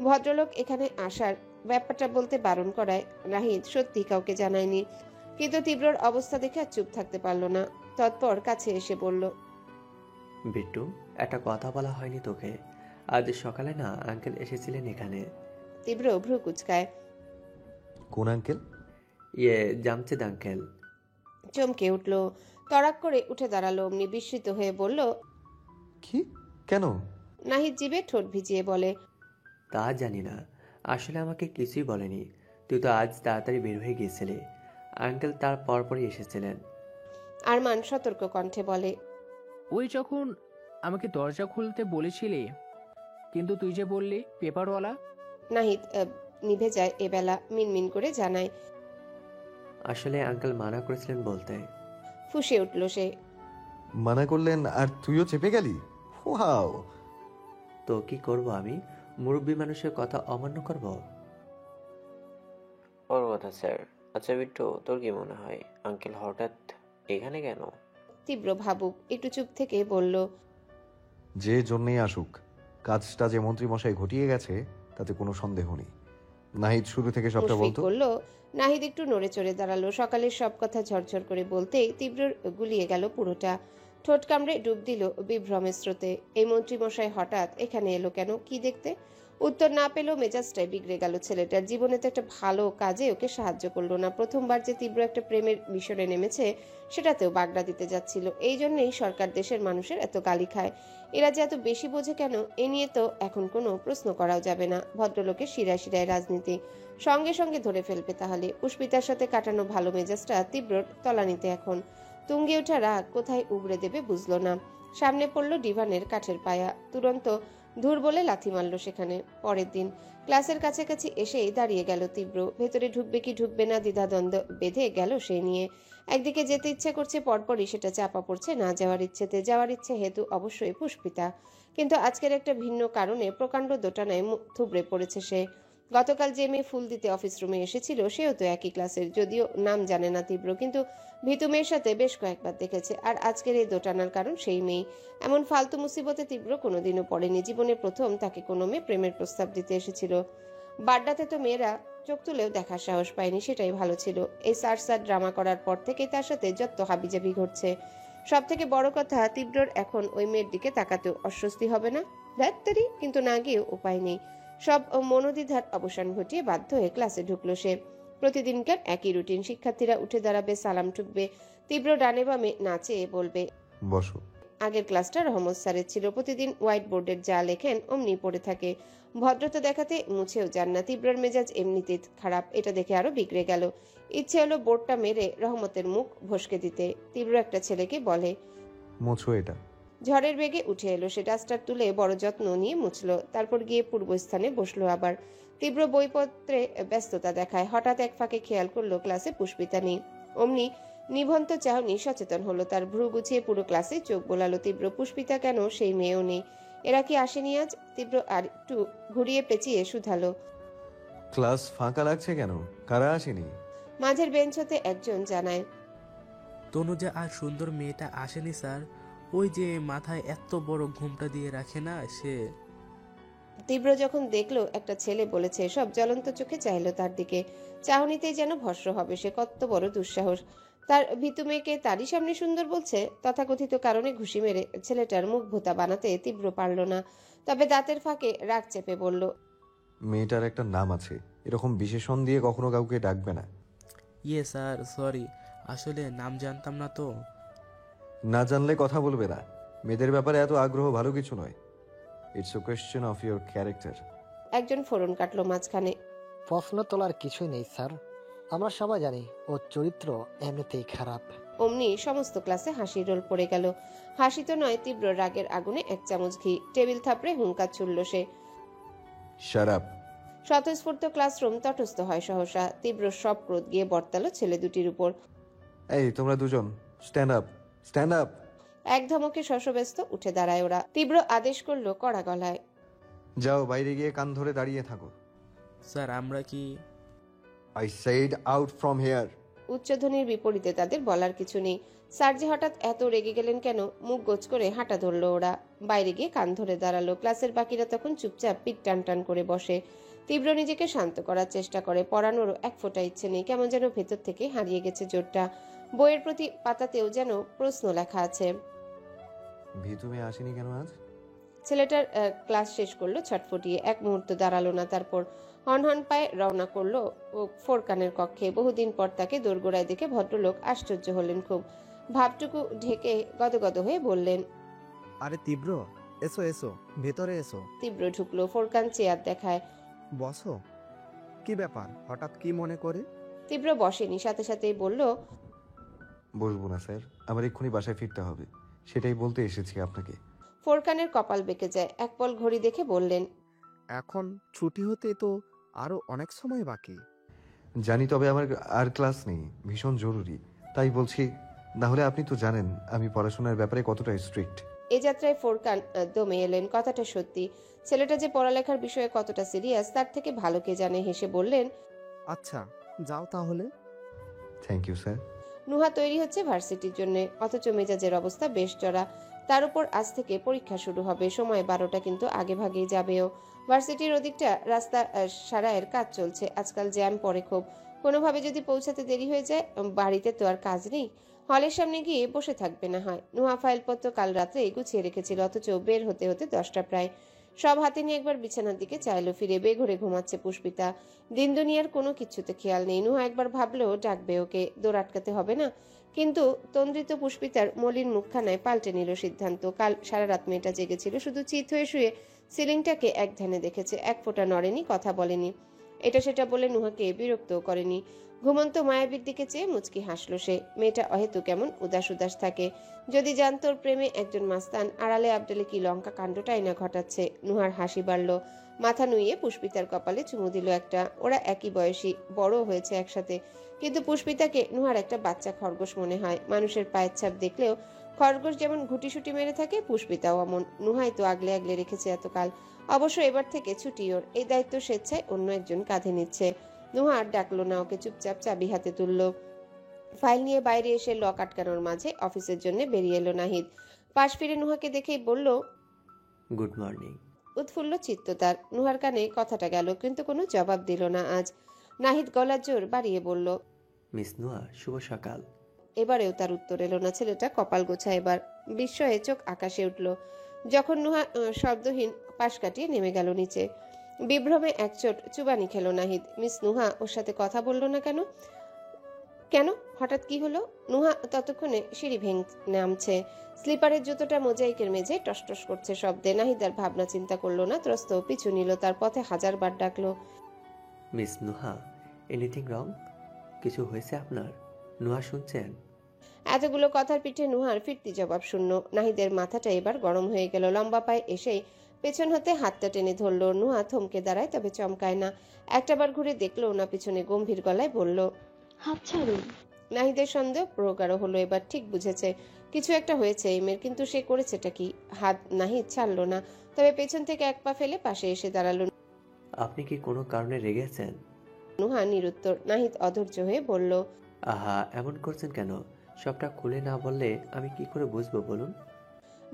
ভদ্রলোক এখানে আসার ব্যাপারটা বলতে বারণ করায় নাহিদ সত্যি কাউকে জানায়নি। কিন্তু তীব্রর অবস্থা দেখে আর চুপ থাকতে পারল না। তৎপর কাছে এসে বলল, বিট্টু, একটা কথা বলা হয়নি তোকে। আজ সকালে না আঙ্কেল এসেছিলেন এখানে। তীব্র ভ্রু কুচকায়। কোন আঙ্কেল? জামশেদ আঙ্কেল। চমকে উঠল, তড়াক করে উঠে দাঁড়ালো। অমনি বিস্মিত হয়ে বলল, কি? কেন? নাহিদ জিভে ঠোঁট ভিজিয়ে বলে, তা জানি না, আসলে আমাকে কিছুই বলেনি। তুই তো আজ তাড়াতাড়ি বের হয়ে গিয়েছিলি। আঙ্কেল তার পরপরই এসেছিলেন। আরমান সতর্ক কণ্ঠে বলে, ওই যখন আমাকে দরজা খুলতে বলেছিলি, কিন্তু তুই যে বললি পেপারওয়ালা। নাহিদ নিভে যায় এবেলা, মিনমিন করে জানায়। আসলে আঙ্কেল মানা করেছিলেন বলতে। ফুঁসে উঠল সে। মানা করলেন আর তুইও চেপে গেলি? ওয়াও! তো কি করব আমি? মুরব্বী মানুষের কথা অমান্য করব? ওর কথা স্যার। আচ্ছা বিট্টু, তোর কি মনে হয় আঙ্কেল হঠাৎ এখানে কেন? তীব্র ভাবুক, একটু চুপ থেকে বলল, যে জন্যই আসুক, কাজটা যে মন্ত্রীমশাই ঘটিয়ে গেছে তাতে কোনো সন্দেহ নেই। নাহিদ শুরু থেকে সবটা মুশফিক বলতো। বলল। নাহিদ একটু নড়ে চড়ে দাঁড়ালো। সকালের সব কথা ঝরঝর করে বলতেই তীব্রর গুলিয়ে গেল পুরোটা। ঠোঁট কামড়ে ডুব দিল বিভ্রমের স্রোতে। এই মন্ত্রীমশাই হঠাৎ এখানে এলো কেন, কি দেখতে? উত্তর না পেলেও মেজাজটাই বিগড়ে গেল ছেলেটার। জীবনে তো একটা ভালো কাজে ওকে সাহায্য করলো না। প্রথমবার যে তীব্র একটা প্রেমের মিশনে নেমেছে সেটাতেও বাগড়া দিতে যাচ্ছিল। এই জন্যই সরকার দেশের মানুষের এত গালি খায়। এরা যে এত বেশি বোঝে কেন, এ নিয়ে তো এখন কোনো প্রশ্ন করাও যাবে না। ভদ্রলোকের শিরায় শিরায় রাজনীতি সঙ্গে সঙ্গে ধরে ফেলবে তাহলে। পুষ্পিতার সাথে কাটানো ভালো মেজাজটা তীব্রর তলানিতে এখন। তুঙ্গে ওঠা রাগ কোথায় উগড়ে দেবে বুঝলো না। সামনে পড়ল ডিভানের কাঠের পায়া। তুরন্ত ধুর বলে লাথি মারল সেখানে। পরের দিন ক্লাসের কাছাকাছি এসেই দাঁড়িয়ে গেল তীব্র। ভেতরে ঢুকবে কি ঢুকবে না দ্বিধাদ্বন্দ্ব বেঁধে গেল সে নিয়ে। একদিকে যেতে ইচ্ছে করছে, পরপরই সেটা চাপা পড়ছে না যাওয়ার ইচ্ছেতে। যাওয়ার ইচ্ছে হেতু অবশ্যই পুষ্পিতা, কিন্তু আজকের একটা ভিন্ন কারণে প্রকাণ্ড দোটানায় থুবড়ে পড়েছে সে। গতকাল যে মেয়ে ফুল দিতে অফিস রুমে এসেছিল সেও তো একই ক্লাসের, যদিও নাম জানে না তীব্র, কিন্তু ভীতু মেয়ের সাথে বেশ কয়েকবার দেখেছে। আর আজকের এই দোটানার কারণ সেই মেয়ে। এমন ফালতু মুসিবতে তীব্র কোনোদিনও পড়েনি। জীবনে প্রথম তাকে কোনো মেয়ে প্রেমের প্রস্তাব দিতে এসেছিল। বাড্ডাতে তো মেয়েরা চোখ তুলেও দেখার সাহস পায়নি, সেটাই ভালো ছিল। এই সার ড্রামা করার পর থেকেই তার সাথে যত হাবিজাবি ঘটছে। সব থেকে বড় কথা, তীব্রর এখন ওই মেয়ের দিকে তাকাতেও অস্বস্তি হবে না। ডাক্তারি কিন্তু না গিয়েও উপায় নেই। সব মনোদ্বিধার অবসান ঘটিয়ে বাধ্য হয়ে ক্লাসে ঢুকলো সে। প্রতিদিনকার একই রুটিন। শিক্ষার্থীরা উঠে দাঁড়াবে, সালাম ঠুকবে। তীব্র ডানে বামে নাচে বলবে। বসো। আগের ক্লাসটা রহমত স্যারের ছিল। প্রতিদিন হোয়াইট বোর্ডের যা লেখেন অমনি পড়ে থাকে। ভদ্রতা দেখাতে মুছেও যান না। তীব্রর মেজাজ এমনিতে খারাপ, এটা দেখে আরো বিগড়ে গেল। ইচ্ছে হলো বোর্ডটা মেরে রহমতের মুখ ভসকে দিতে। তীব্র একটা ছেলেকে বলে, মোছো এটা। ঝড়ের বেগে উঠে এলো সে। ডাস্টার তুলে বড় যত্ন নিয়ে মুছলো। তারপর গিয়ে পূর্বস্থানে বসলো আবার। তীব্র বইপত্রে ব্যস্ততা দেখায়। হঠাৎ এক ফাঁকে খেয়াল করলো ক্লাসে পুষ্পিতা নেই। অমনি নিভন্ত চাহনি সচেতন হলো তার। ভ্রু গুছিয়ে পুরো ক্লাসে চোখ বোলালো তীব্র। পুষ্পিতা কেন, সেই মেয়েও নেই। এরা কি আসেনি আজ? তীব্র আর একটু ঘুরিয়ে পেঁচিয়ে শুধালো। ক্লাস ফাঁকা লাগছে কেন? কারা আসেনি? মাঝের বেঞ্চ হতে একজন জানায়, তনুজা আর সুন্দর মেয়েটা আসেনি স্যার। ওই যে মাথায় এত বড় ঘুমটা দিয়ে রাখে না, সে। তীব্র যখন দেখলো একটা ছেলে বলেছে, সব জ্বলন্ত চোখে চাইলো তার দিকে। চাহনিতেই যেন ভস্ম হবে সে। কত বড় দুঃসাহস! তার ভীতু মেয়েকে তারই সামনে সুন্দর বলছে। তথাকথিত কারণে ঘুষি মেরে ছেলেটার মুখ ভোতা বানাতে তীব্র পারল না। তবে দাঁতের ফাঁকে রাগ চেপে বলল, মেয়েটার একটা নাম আছে, এরকম বিশেষণ দিয়ে কখনো কাউকে ডাকবে না। ইয়ে স্যার, সরি, আসলে নাম জানতাম না তো। না জানলে কথা বলবে না। মেয়েদের ব্যাপারে এত আগ্রহ ভালো কিছু নয়। It's a question of your character. একজন ফোরন কাটলো মাঝখানে। প্রশ্ন তোলার কিছুই নেই স্যার, আমরা সবাই জানি ওর চরিত্র এমনিতেই খারাপ। অমনি সমস্ত ক্লাসে হাসির রোল পড়ে গেল। হাসি তো নয়, তীব্র রাগের আগুনে এক চামচ ঘি। টেবিল থাপড়ে হুঙ্কার ছুড়ল সে। Shut up. স্বতঃস্ফূর্ত ক্লাসরুম তটস্থ হয় সহসা। তীব্র সব ক্রোধ গিয়ে বর্তালো ছেলে দুটির উপর। এই তোমরা দুজন স্ট্যান্ড আপ, স্ট্যান্ড আপ। এক ধমকে শশব্যস্ত উঠে দাঁড়ায় ওরা। তীব্র আদেশ করলো কড়া গলায়, যাও বাইরে গিয়ে কান ধরে দাঁড়িয়ে থাকো। স্যার আমরা কি? I said out from here. উচ্চধ্বনির বিপরীতে তাদের বলার কিছু নেই। স্যার যে হঠাৎ এত রেগে গেলেন কেন? মুখ গোছ করে হাঁটা ধরলো ওরা। বাইরে গিয়ে কান ধরে দাঁড়ালো। ক্লাসের বাকিরা তখন চুপচাপ পিঠ টান টান করে বসে। তীব্র নিজেকে শান্ত করার চেষ্টা করে। পড়ানোরও এক ফোঁটা ইচ্ছে নেই। কেমন যেন ভেতর থেকে হারিয়ে গেছে জোরটা। বইয়ের প্রতি পাতাতেও যেন প্রশ্ন লেখা আছে। ভিতু মেয়ে আসেনি কেন আজ? ছেলেটার ক্লাস শেষ করলো ছটফটিয়ে। এক মুহূর্ত দাঁড়ালো না, তারপর হনহন পায়ে রওনা করলো ও ফোরকানের কক্ষে। বহুদিন পর তাকে দোরগোড়ায় দেখে ভদ্রলোক আশ্চর্য হলেন খুব। ভাবটুকু ঢেকে গদগদ হয়ে বললেন, আরে তীব্র, এসো এসো, ভেতরে এসো। তীব্র ঢুকলো। ফোরকান চেয়ার দেখায়। বসো। কি ব্যাপার, হঠাৎ কি মনে করে? তীব্র বসেনি, সাথে সাথেই বলল, বসবো না স্যার, আমার এক্ষুনি বাসায় ফিরতে হবে, সেটাই বলতে এসেছি আপনাকে। ফোরকানের কপাল বেঁকে যায়। এক পল ঘড়ি দেখে বললেন, এখন ছুটি হতে তো আরো অনেক সময় বাকি। জানি, তবে আমার আর ক্লাস নেই, ভীষণ জরুরি, তাই বলছি। না হলে আপনি তো জানেন আমি পড়াশোনার ব্যাপারে কতটা স্ট্রিক্ট। এ যাত্রায় ফোরকান দমে এলেন। কথাটা সত্যি। ছেলেটা যে পড়ালেখার বিষয়ে কতটা সিরিয়াস তার থেকে ভালো কে জানে। হেসে বললেন, আচ্ছা, যাও তাহলে। Thank you sir. নুহা তৈরি হচ্ছে ভার্সিটির জন্য, অথচ মেজাজের অবস্থা বেশ চড়া। তার উপর আজ থেকে পরীক্ষা শুরু হবে, সময় 12টা কিন্তু আগে ভাগেই যাবেও। ভার্সিটির ওদিকটা রাস্তা সারাইয়ের কাজ চলছে, আজকাল জ্যাম পড়ে খুব। কোনোভাবে যদি পৌঁছাতে দেরি হয়ে যায়, বাড়িতে তো আর কাজ নেই, হলের সামনে গিয়ে বসে থাকবে না হয়। নুহা ফাইলপত্র কাল রাত্রে গুছিয়ে রেখেছিল, অথচ বের হতে হতে 10টা প্রায়। সব হাতে নিয়ে একবার বিছানার দিকে চাইলো ফিরে, বেঘরে ঘুমাচ্ছে পুষ্পিতা। দিন দুনিয়ার কোনো কিছুতে খেয়াল নেই। নুহা একবার ভাবলো ডাকবে ওকে, দৌড় আটকাতে হবে না, কিন্তু তন্দ্রিত পুষ্পিতার মলিন মুখখানায় পাল্টে নিল সিদ্ধান্ত। কাল সারা রাত মেয়েটা জেগেছিল, শুধু চিত হয়ে শুয়ে সিলিংটাকে এক ধ্যানে দেখেছে, এক ফোঁটা নড়েনি, কথা বলেনি, এটা সেটা বলে নুহাকে বিরক্ত করেনি। ঘুমন্ত মায়াবীর দিকে চেয়ে মুচকি হাসলো সে। মেয়েটা অহেতু কেমন উদাস উদাস থাকে, যদি জানতো ওর প্রেমে একজন মাস্তান আড়ালে আবডালে কি লঙ্কা কাণ্ডটাই না ঘটাচ্ছে। নুহার হাসি বাড়ল, মাথা নুইয়ে পুষ্পিতার কপালে চুমু দিল একটা। ওরা একই বয়সী, বড় হয়েছে একসাথে, কিন্তু পুষ্পিতাকে নুহার একটা বাচ্চা খরগোশ মনে হয়। মানুষের পায়ের ছাপ দেখলেও খরগোশ যেমন ঘুটিসুটি মেরে থাকে, পুষ্পিতাও অমন। নুহাই তো আগলে আগলে রেখেছে এতকাল। অবশ্য এবার থেকে ছুটি ওর, এই দায়িত্ব স্বেচ্ছায় অন্য একজন কাঁধে নিচ্ছে। নুহা আর ডাকলো না ওকে, চুপচাপ চাবি হাতে তুললো। ফাইল নিয়ে বাইরে এসে লক আটকানোর মাঝে অফিসের জন্য বেরিয়ে এলো নাহিদ। পাশ ফিরে নুহাকে দেখেই বলল, গুড মর্নিং। উৎফুল্ল চিত্ত তার। নুহার কানে কথাটা গেল, কিন্তু কোনো জবাব দিল না আজ। নাহিদ গলার জোর বাড়িয়ে বলল, মিস নুয়া, শুভ সকাল। এবারেও তার উত্তর এলো না। ছেলেটা কপাল গোছা এবার। বিস্ময়ে চোখ আকাশে উঠল যখন নুহা শব্দহীন পাশ কাটিয়ে নেমে গেল নিচে। বিভ্রমে এক চোট চুবানি খেলো নাহিদ। মিস নুহা ওর সাথে কথা বলল না কেন? কেন হঠাৎ কি হলো? নুহা ততক্ষণে সিঁড়ি নামছে, স্লিপারের জুতোটা মোজাইকের মেঝে টসটস করছে শব্দে। নাহিদ আর ভাবনা চিন্তা করলো না, ত্রস্ত পিছু নিল, তার পথে হাজারবার ডাকলো, মিস নুহা, এনিথিং রং? কিছু হয়েছে আপনার? নুহা শুনছেন? এতগুলো কথার পিঠে নুহার ফিরতি জবাব শূন্য। নাহিদের মাথাটা এবার গরম হয়ে গেল। লম্বা পায়ে এসেই পেছন হতে হাতটা টেনে ধরলো। নুহা থমকে দাঁড়ায়, তবে চমকায় না। একটাবার ঘুরে দেখলো না পিছনে, গম্ভীর গলায় বলল, হাত ছাড়ুন। নাহিদের সন্দেহ প্রগাঢ় হলো, এবার ঠিক বুঝেছে কিছু একটা হয়েছে এই মেয়ের, কিন্তু সে করেছেটা কি? হাত নাহিদ ছাড়লো না, তবে পেছন থেকে এক পা ফেলে পাশে এসে দাঁড়ালো। আপনি কি কোনো কারণে রেগে আছেন? নুহা নিরুত্তর। নাহিদ অধৈর্য হয়ে বলল, আহা, এমন করছেন কেন? সবটা খুলে না বললে আমি কি করে বুঝবো বলুন?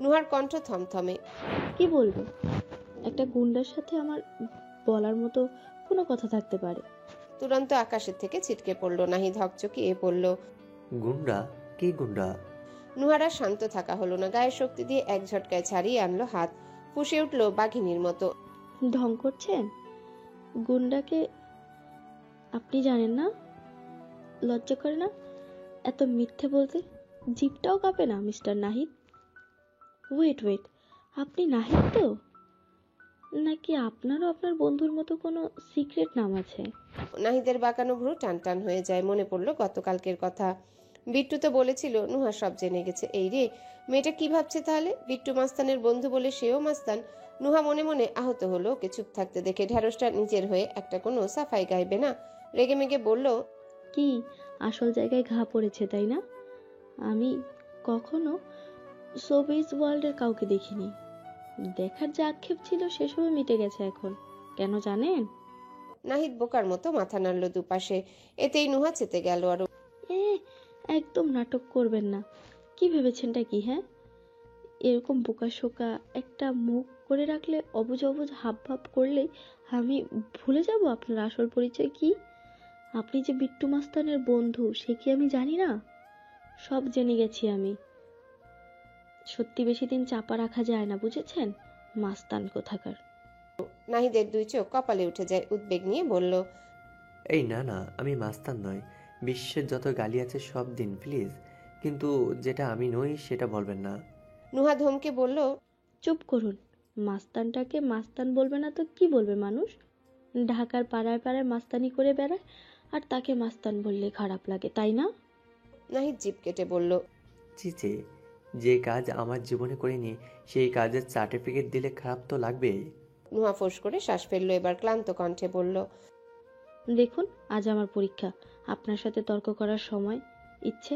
নুহার কণ্ঠ থমথমে। কি বলবো? একটা গুন্ডার সাথে আমার বলার মতো কোনো কথা থাকতে পারে? তুরন্ত আকাশের থেকে ছিটকে পড়লো। নাহিদ হকচকিয়ে পড়ল। গুন্ডা? কি গুন্ডা? নুহারা শান্ত থাকা হলো না, গায়ের শক্তি দিয়ে এক ঝটকায় ছাড়িয়ে আনলো হাত। ফুঁসে উঠল বাঘিনীর মতো, ঢং করছেন? গুন্ডাকে আপনি জানেন না? লজ্জা করে না এত মিথ্যে বলতে? জিভটাও কাঁপে না মিস্টার নাহিদ? ওয়েট, আপনি নাহিদ তো? নাকি আপনারও আপনার বন্ধুর মতো কোনো সিক্রেট নাম আছে? নাহিদের বাঁকানো ভ্রু টান টান হয়ে যায়। মনে পড়লো গতকালকের কথা। বিট্টু তো বলেছিল নুহা সব জেনে গেছে। এই রে, মেয়েটা কি ভাবছে তাহলে? বিট্টু মাস্তানের বন্ধু বলে সেও মাস্তান? নুহা মনে মনে আহত হলো ওকে চুপ থাকতে দেখে। ঢ্যাঁড়সটা নিজের হয়ে একটা কোনো সাফাই গাইবে না? রেগে মেগে বলল, কি আসল জায়গায় ঘা পড়েছে তাই না? আমি কখনো শোবিজ ওয়ার্ল্ডের কাউকে দেখিনি। দেখার যে আক্ষেপ ছিল সেসবও মিটে গেছে এখন। কেন জানেন? নাহিদ বোকার মতো মাথা নাড়ল দুপাশে। এতেই নুহা চেতে গেল আরো। এ একদম নাটক করবেন না। কি ভেবেছেনটা কি? হ্যাঁ, এরকম বোকাশোকা একটা মুখ করে রাখলে, অবুঝ অবুঝ হাব ভাব করলেই আমি ভুলে যাব আপনার আসল পরিচয় কি? আপনি যে বিট্টু মাস্তানের বন্ধু সে কি আমি জানি না? সব জেনে গেছি আমি। সত্যি বেশি দিন চাপা রাখা যায় না, বুঝেছেন? মাস্তান কোথাকার। নাহিদের দুই চোখ কপালে উঠে যায়, উদ্বেগ নিয়ে বলল, এই না না, আমি মাস্তান নই। বিশ্বের যত গালি আছে সব দিন প্লিজ, কিন্তু যেটা আমি নই সেটা বলবেন না। নুহা ধমকে বলল, চুপ করুন। মাস্তানটাকে মাস্তান বলবে না তো কি বলবে মানুষ? ঢাকার পাড়ায় পাড়ায় মাস্তানি করে বেড়ায়, আর তাকে মাস্তান বললে খারাপ লাগে, তাই না? নাহিদ জিভ কেটে বলল, চিচে, যে কাজ আমার জীবনে করিনি সেই কাজের সার্টিফিকেট দিলে খারাপ তো লাগবেই। নুহা ফোঁস করে শ্বাস ফেললো, এবার ক্লান্ত কণ্ঠে বলল, দেখুন, আজ আমার পরীক্ষা। আপনার সাথে তর্ক করার সময় ইচ্ছে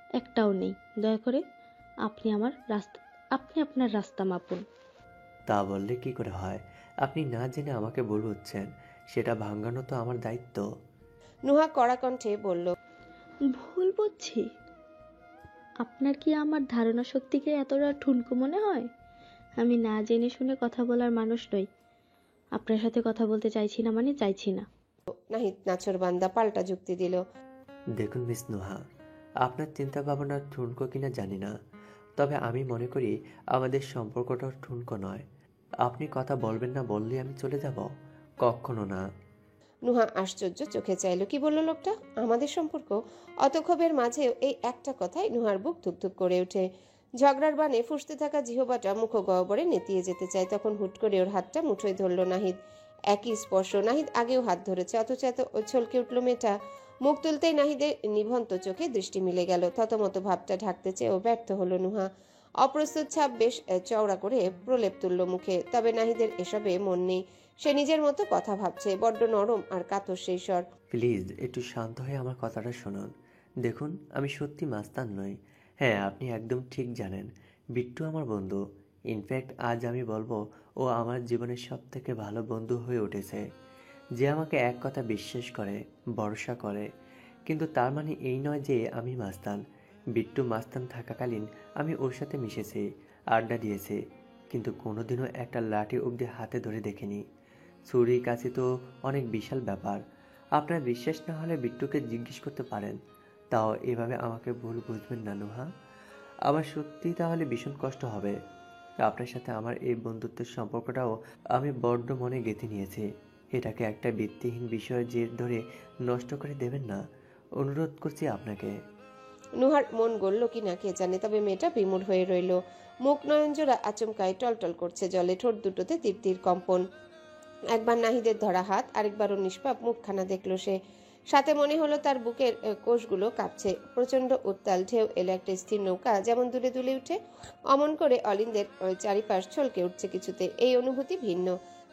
একটাও নেই। দয়া করে আপনি আপনার রাস্তা মাপুন। তা বললে কি করে হয়? আপনি না জেনে আমাকে বলছেন, সেটা ভাঙানো তো আমার দায়িত্ব। নুহা কড়া কণ্ঠে বলল, ভুল বুঝছি? আপনার কি আমার ধারণা শক্তিকে এতটা ঠুনকো মনে হয়? আমি না জেনে শুনে কথা বলার মানুষ নই। আপনার সাথে কথা বলতে চাইছি না মানে চাইছি না। নাহিদ নাছোড়বান্দা পাল্টা যুক্তি দিল। দেখুন মিস নুহা, আপনার চিন্তা ভাবনা ঠুনকো কিনা জানি না, তবে আমি মনে করি আমাদের সম্পর্কটা ঠুনকো নয়। আপনি কথা বলবেন না বললে আমি চলে যাব? কখনো না। নুহা আশ্চর্য চোখে চাইল। কি বলল লোকটা? আমাদের সম্পর্ক? অত ক্ষোভের মাঝেও এই একটা কথায় নুহার বুক ধুকধুক করে ওঠে। ঝগড়ার বানে ফুঁসতে থাকা জিহবাটা মুখ গহ্বরে নেতিয়ে যেতে চায়, তখন হুট করে ওর হাতটা মুঠোয় ধরল নাহিদ। একই স্পর্শ। নাহিদ আগেও হাত ধরেছে, অথচ এত ছলকে উঠল মেয়েটা। মুখ তুলতেই নাহিদের নিভন্ত চোখে দৃষ্টি মিলে গেল। থতমত ভাবটা ঢাকতে চেয়েও ব্যর্থ হলো নুহা। অপ্রস্তুত ছাপ বেশ চওড়া করে প্রলেপ তুলল মুখে। তবে নাহিদের এসবে মন নেই। সে নিজের মতো কথা ভাবছে। বড্ড নরম আর কাতর সেই স্বর। প্লিজ একটু শান্ত হয়ে আমার কথাটা শুনুন। দেখুন, আমি সত্যি মাস্তান নই। হ্যাঁ, আপনি একদম ঠিক জানেন বিট্টু আমার বন্ধু। ইনফ্যাক্ট আজ আমি বলবো ও আমার জীবনের সব থেকে ভালো বন্ধু হয়ে উঠেছে, যে আমাকে এক কথা বিশ্বাস করে, ভরসা করে। কিন্তু তার মানে এই নয় যে আমি মাস্তান। বিট্টু মাস্তান থাকাকালীন আমি ওর সাথে মিশেছি, আড্ডা দিয়েছি, কিন্তু কোনোদিনও একটা লাঠি অবধি হাতে ধরে দেখিনি। ছুরি কাছে তো অনেক বিশাল ব্যাপার। আপনার বিশ্বাস না হলে বিট্টুকে জিজ্ঞেস করতে পারেন। তাও এভাবে আমাকে ভুল বুঝবেন না নুহা। আমার সত্যিই তাহলে ভীষণ কষ্ট হবে। আপনার সাথে আমার এই বন্ধুত্বের সম্পর্কটাও আমি বড্ড মনে গেঁথে নিয়েছি। এটাকে একটা ভিত্তিহীন বিষয়ের জের ধরে নষ্ট করে দেবেন না, অনুরোধ করছি আপনাকে। নুহার মন গড়ল কি না কে জানে, তবে মেয়েটা বিমূঢ় হয়ে রইল। মুখ নয়নজোড়া আচমকায় টলটল করছে জলে, ঠোঁট দুটোতে তীব্র কম্পন। একবার নাহিদের ধরা হাত, আরেকবারও নিষ্পাপ মুখখানা দেখল সে। সাথে মনে হলো তার বুকের কোষগুলো কাঁপছে। প্রচন্ড উত্তাল ঢেউ এলো একটা স্থির নৌকা যেমন দুলে দুলে উঠে, অমন করে অলিন্দের চারিপাশ ছলকে উঠছে কিছুতে। এই অনুভূতি ভিন্ন,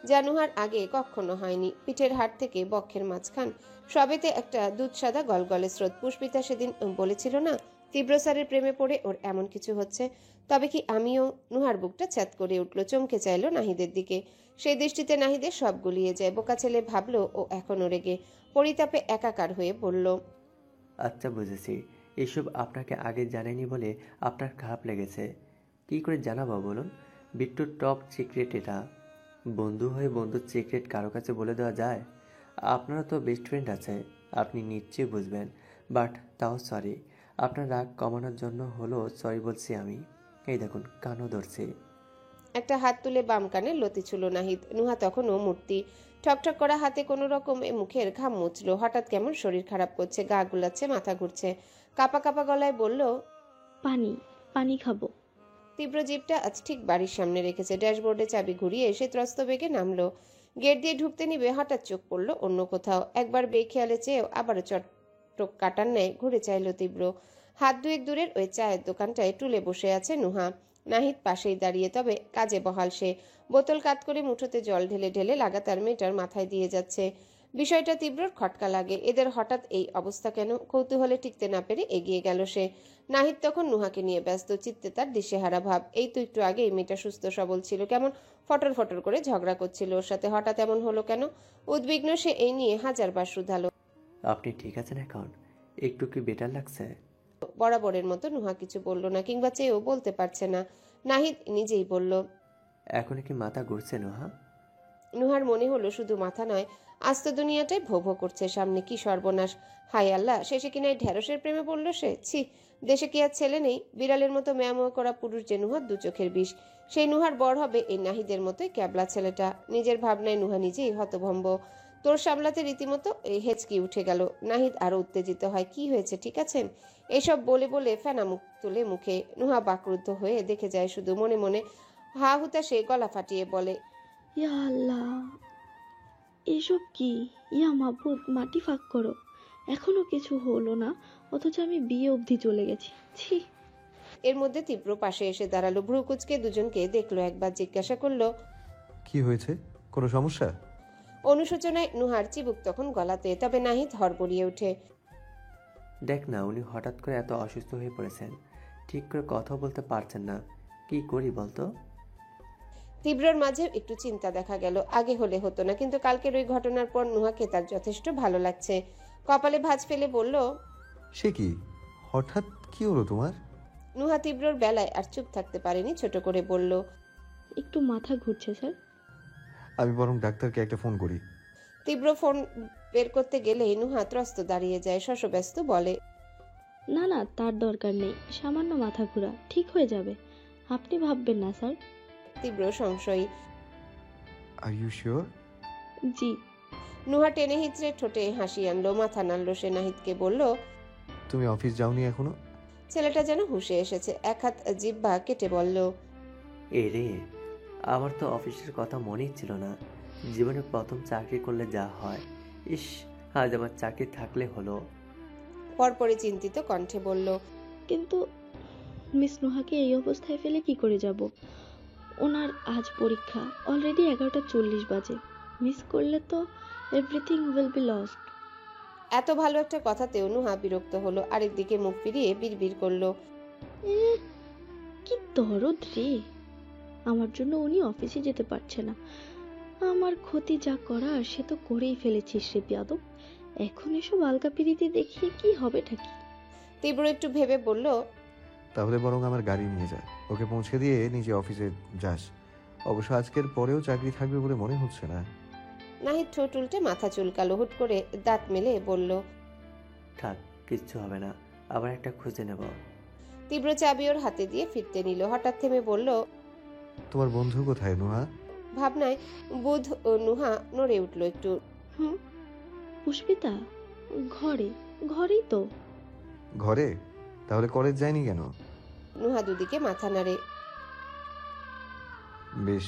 যা নুহার আগে কখনো হয়নি। পিঠের হাড় থেকে বক্ষের মাঝখান সবেতে একটা দুধসাদা গলগলে স্রোত। পুষ্পিতা সেদিন বলেছিল না, তীব্র স্যারের প্রেমে পড়ে ওর এমন কিছু হচ্ছে। তবে কি আমিও? নুহার বুকটা ছ্যাদ করে উঠল, চমকে চাইল নাহিদের দিকে। সেই দৃষ্টিতে নাহিদের সব গুলিয়ে যায়। বোকা ছেলে ভাবলো ও এখনো রেগে, পরিতাপে একাকার হয়ে বলল, আচ্ছা বুঝেছি, এসব আপনাকে আগে জানাইনি বলে আপনার খারাপ লেগেছে। কি করে জানাবো বলুন? বিট্টুর টপ সিক্রেট এটা। বন্ধু হয়ে বন্ধুর সিক্রেট কারো কাছে বলে দেওয়া যায়? আপনারও তো বেস্ট ফ্রেন্ড আছে, আপনি নিশ্চয়ই বুঝবেন। বাট তাও সরি, আপনার রাগ কমানোর জন্য হলো সরি বলছি আমি। এই দেখুন, কানও ধরছি। একটা হাত তুলে বাম কানে লতি ছিল নাহিদ। নুহা তখনও মূর্তি। ঠকঠক করা হাতে কোনো রকমে মুখের ঘাম মুছল। হঠাৎ কেমন শরীর খারাপ করছে, গা গুলাচ্ছে, মাথা ঘুরছে। কাপা কাপা গলায় বলল, পানি, পানি খাবো। তীব্র জিপটা আজ ঠিক বাড়ির সামনে রেখেছে। ড্যাশবোর্ডে চাবি ঘুরিয়ে এসে ত্রস্ত বেগে নামলো। গেট দিয়ে ঢুকতে নিবে হঠাৎ চোখ পড়ল অন্য কোথাও। একবার বেখেয়ালে চেয়েও আবারও চটক কাটার ন্যায় ঘুরে চাইল তীব্র। হাত দুয়েক দূরের ওই চায়ের দোকানটায় টুলে বসে আছে নুহা। নাহিদ পাশেই দাঁড়িয়ে, তবে কাজে বহাল সে। বোতল কাত করে মুঠোতে জল ঢেলে ঢেলে লাগাতার মেয়েটার মাথায় দিয়ে যাচ্ছে। বিষয়টা তীব্রর খটকা লাগে। এদের হঠাৎ এই অবস্থা কেন? কৌতূহলে টিকতে না পেরে এগিয়ে গেল সে। নাহিদ তখন নুহাকে নিয়ে ব্যস্ত, চিত্তে তার দিশেহারা ভাব। এই তো একটু আগে মেয়েটা সুস্থ সবল ছিল, কেমন ফটর ফটর করে ঝগড়া করছিল ওর সাথে। হঠাৎ এমন হলো কেন? উদ্বিগ্ন সে এই নিয়ে হাজারবার শুধালো। আপনি ঠিক আছেন এখন? একটু কি বেটার লাগছে? বরাবরের মতো নুহা কিছু বলল না, কিংবা চেয়েও বলতে পারছে না। নাহিদ নিজেই বলল, এখন কি মাথা ঘুরছে নুহা? নুহার মনে হলো শুধু মাথা নয়, আস্ত দুনিয়াটাই ভো ভো করছে সামনে। কি সর্বনাশ! হায় আল্লাহ, শেষে কিনা এই ঢ্যাঁড়সের প্রেমে পড়লো সে। ছি, দেশে কি আর ছেলে নেই? বিড়ালের মতো ম্যামো করা পুরুষ যে নুহার দু চোখের বিষ। সেই নুহার বর হবে এই নাহিদের মতোই ক্যাবলা ছেলেটা। নিজের ভাবনায় নুহা নিজেই হতভম্ব। তোর সামলাতে রীতিমতো হেঁচকি উঠে গেল। নাহিদ আরো উত্তেজিত হয়। কি হয়েছে, ঠিক আছেন? এসব বলে বলে ফেনা মুখ তুলে মুখে। নুহা বাকরুদ্ধ হয়ে দেখে যায় শুধু, মনে মনে হা হুতাশে গলা ফাটিয়ে বলে, ইয়া আল্লাহ, এসব কি? ইয়া মাবুদ, মাটি ফাঁক করো। এখনো কিছু হলো না, অথচ আমি বিয়ে অবধি চলে গেছি। ছি। এর মধ্যে তীব্র পাশে এসে দাঁড়ালো। ভ্রু কুচকে দুজনকে দেখলো একবার, জিজ্ঞাসা করলো, কি হয়েছে? কোনো সমস্যা? অনুশোচনায় নুহার চিবুক তখন গলাতে। তবে নাহিদ হড়বড়িয়ে ওঠে। দেখ না, উনি হঠাৎ করে এত অসুস্থ হয়ে পড়েছেন, ঠিক করে কথা বলতে পারছেন না। কি করি বলতো? তীব্রর মাঝে একটু চিন্তা দেখা গেল। আগে হলে হতো না, কিন্তু কালকের ওই ঘটনার পর নুহাকে তার যথেষ্ট ভালো লাগছে। কপালে ভাঁজ ফেলে বলল, সে কি, হঠাৎ কি হলো তোমার? নুহা তীব্রর বেলায় আর চুপ থাকতে পারেনি, ছোট করে বলল, একটু মাথা ঘুরছে স্যার। আমি বরং ডাক্তারকে একটা ফোন করি। তীব্র ফোন বের করতে গেলে নুহা ত্রস্ত দাঁড়িয়ে যায়, শশব্যস্ত বলে, না না, তার দরকার নেই, সামান্য মাথা ঘোরা, ঠিক হয়ে যাবে, আপনি ভাববেন না স্যার। তীব্র সংশয়ী। Are you sure? জি। নুহা টেনে হিচড়ে ঠোঁটে হাসি আনলো, মাথা নাড়ল সে। নাহিদকে বলল, তুমি অফিস যাওনি এখনো? ছেলেটা যেন হুঁশে এসেছে, এক হাত জিহ্বা কেটে বলল, এ রে, আমার তো অফিসের কথা মনেই ছিল না। জীবনে প্রথম চাকরি করলে যা হয়, ইস, আজ আমার চাকরি থাকলে হলো। পরপরে চিন্তিত কণ্ঠে বলল, কিন্তু মিস নুহাকে এই অবস্থায় ফেলে কি করে যাব? ওনার আজ পরীক্ষা, অলরেডি 11:40 বাজে, মিস করলে তো এভরিথিং উইল বি লস্ট। এত ভালো একটা কথাতেও নুহা বিরক্ত হলো, আরেকদিকে মুখ ফিরিয়ে বিড়বিড় করলো, কি দরদ রে, আমার জন্য উনি অফিসে যেতে পারছে না। আমার ক্ষতি যা করার সে তো করেই ফেলেছিস রে বিয়াদব, এখন এসব আলগা পিরিতি দেখিয়ে কি হবেটা কি? তীব্র একটু ভেবে বলল, তাহলে বরং আমার গাড়ি নিয়ে যা, ওকে পৌঁছে দিয়ে নিজে অফিসে যাস। অবশ্য আজকের পরেও চাকরি থাকবে বলে মনে হচ্ছে না। নাহিদ ঠোঁট উল্টে মাথা চুলকালো, হুট করে দাঁত মেলে বলল, থাক, কিচ্ছু হবে না, আবার একটা খুঁজে নেব। তীব্র চাবি ওর হাতে দিয়ে ফিরতে নিল, হঠাৎ থেমে বলল, তোমার বন্ধু কোথায় নুহা? ভাবনায় বুধ ও নুহা নড়ে উঠল একটু। পুষ্পিতা ঘরেই তো। ঘরে? তাহলে কলেজ যায়নি কেন? নুহা দুদিকে মাথা নাড়ে। বেশ,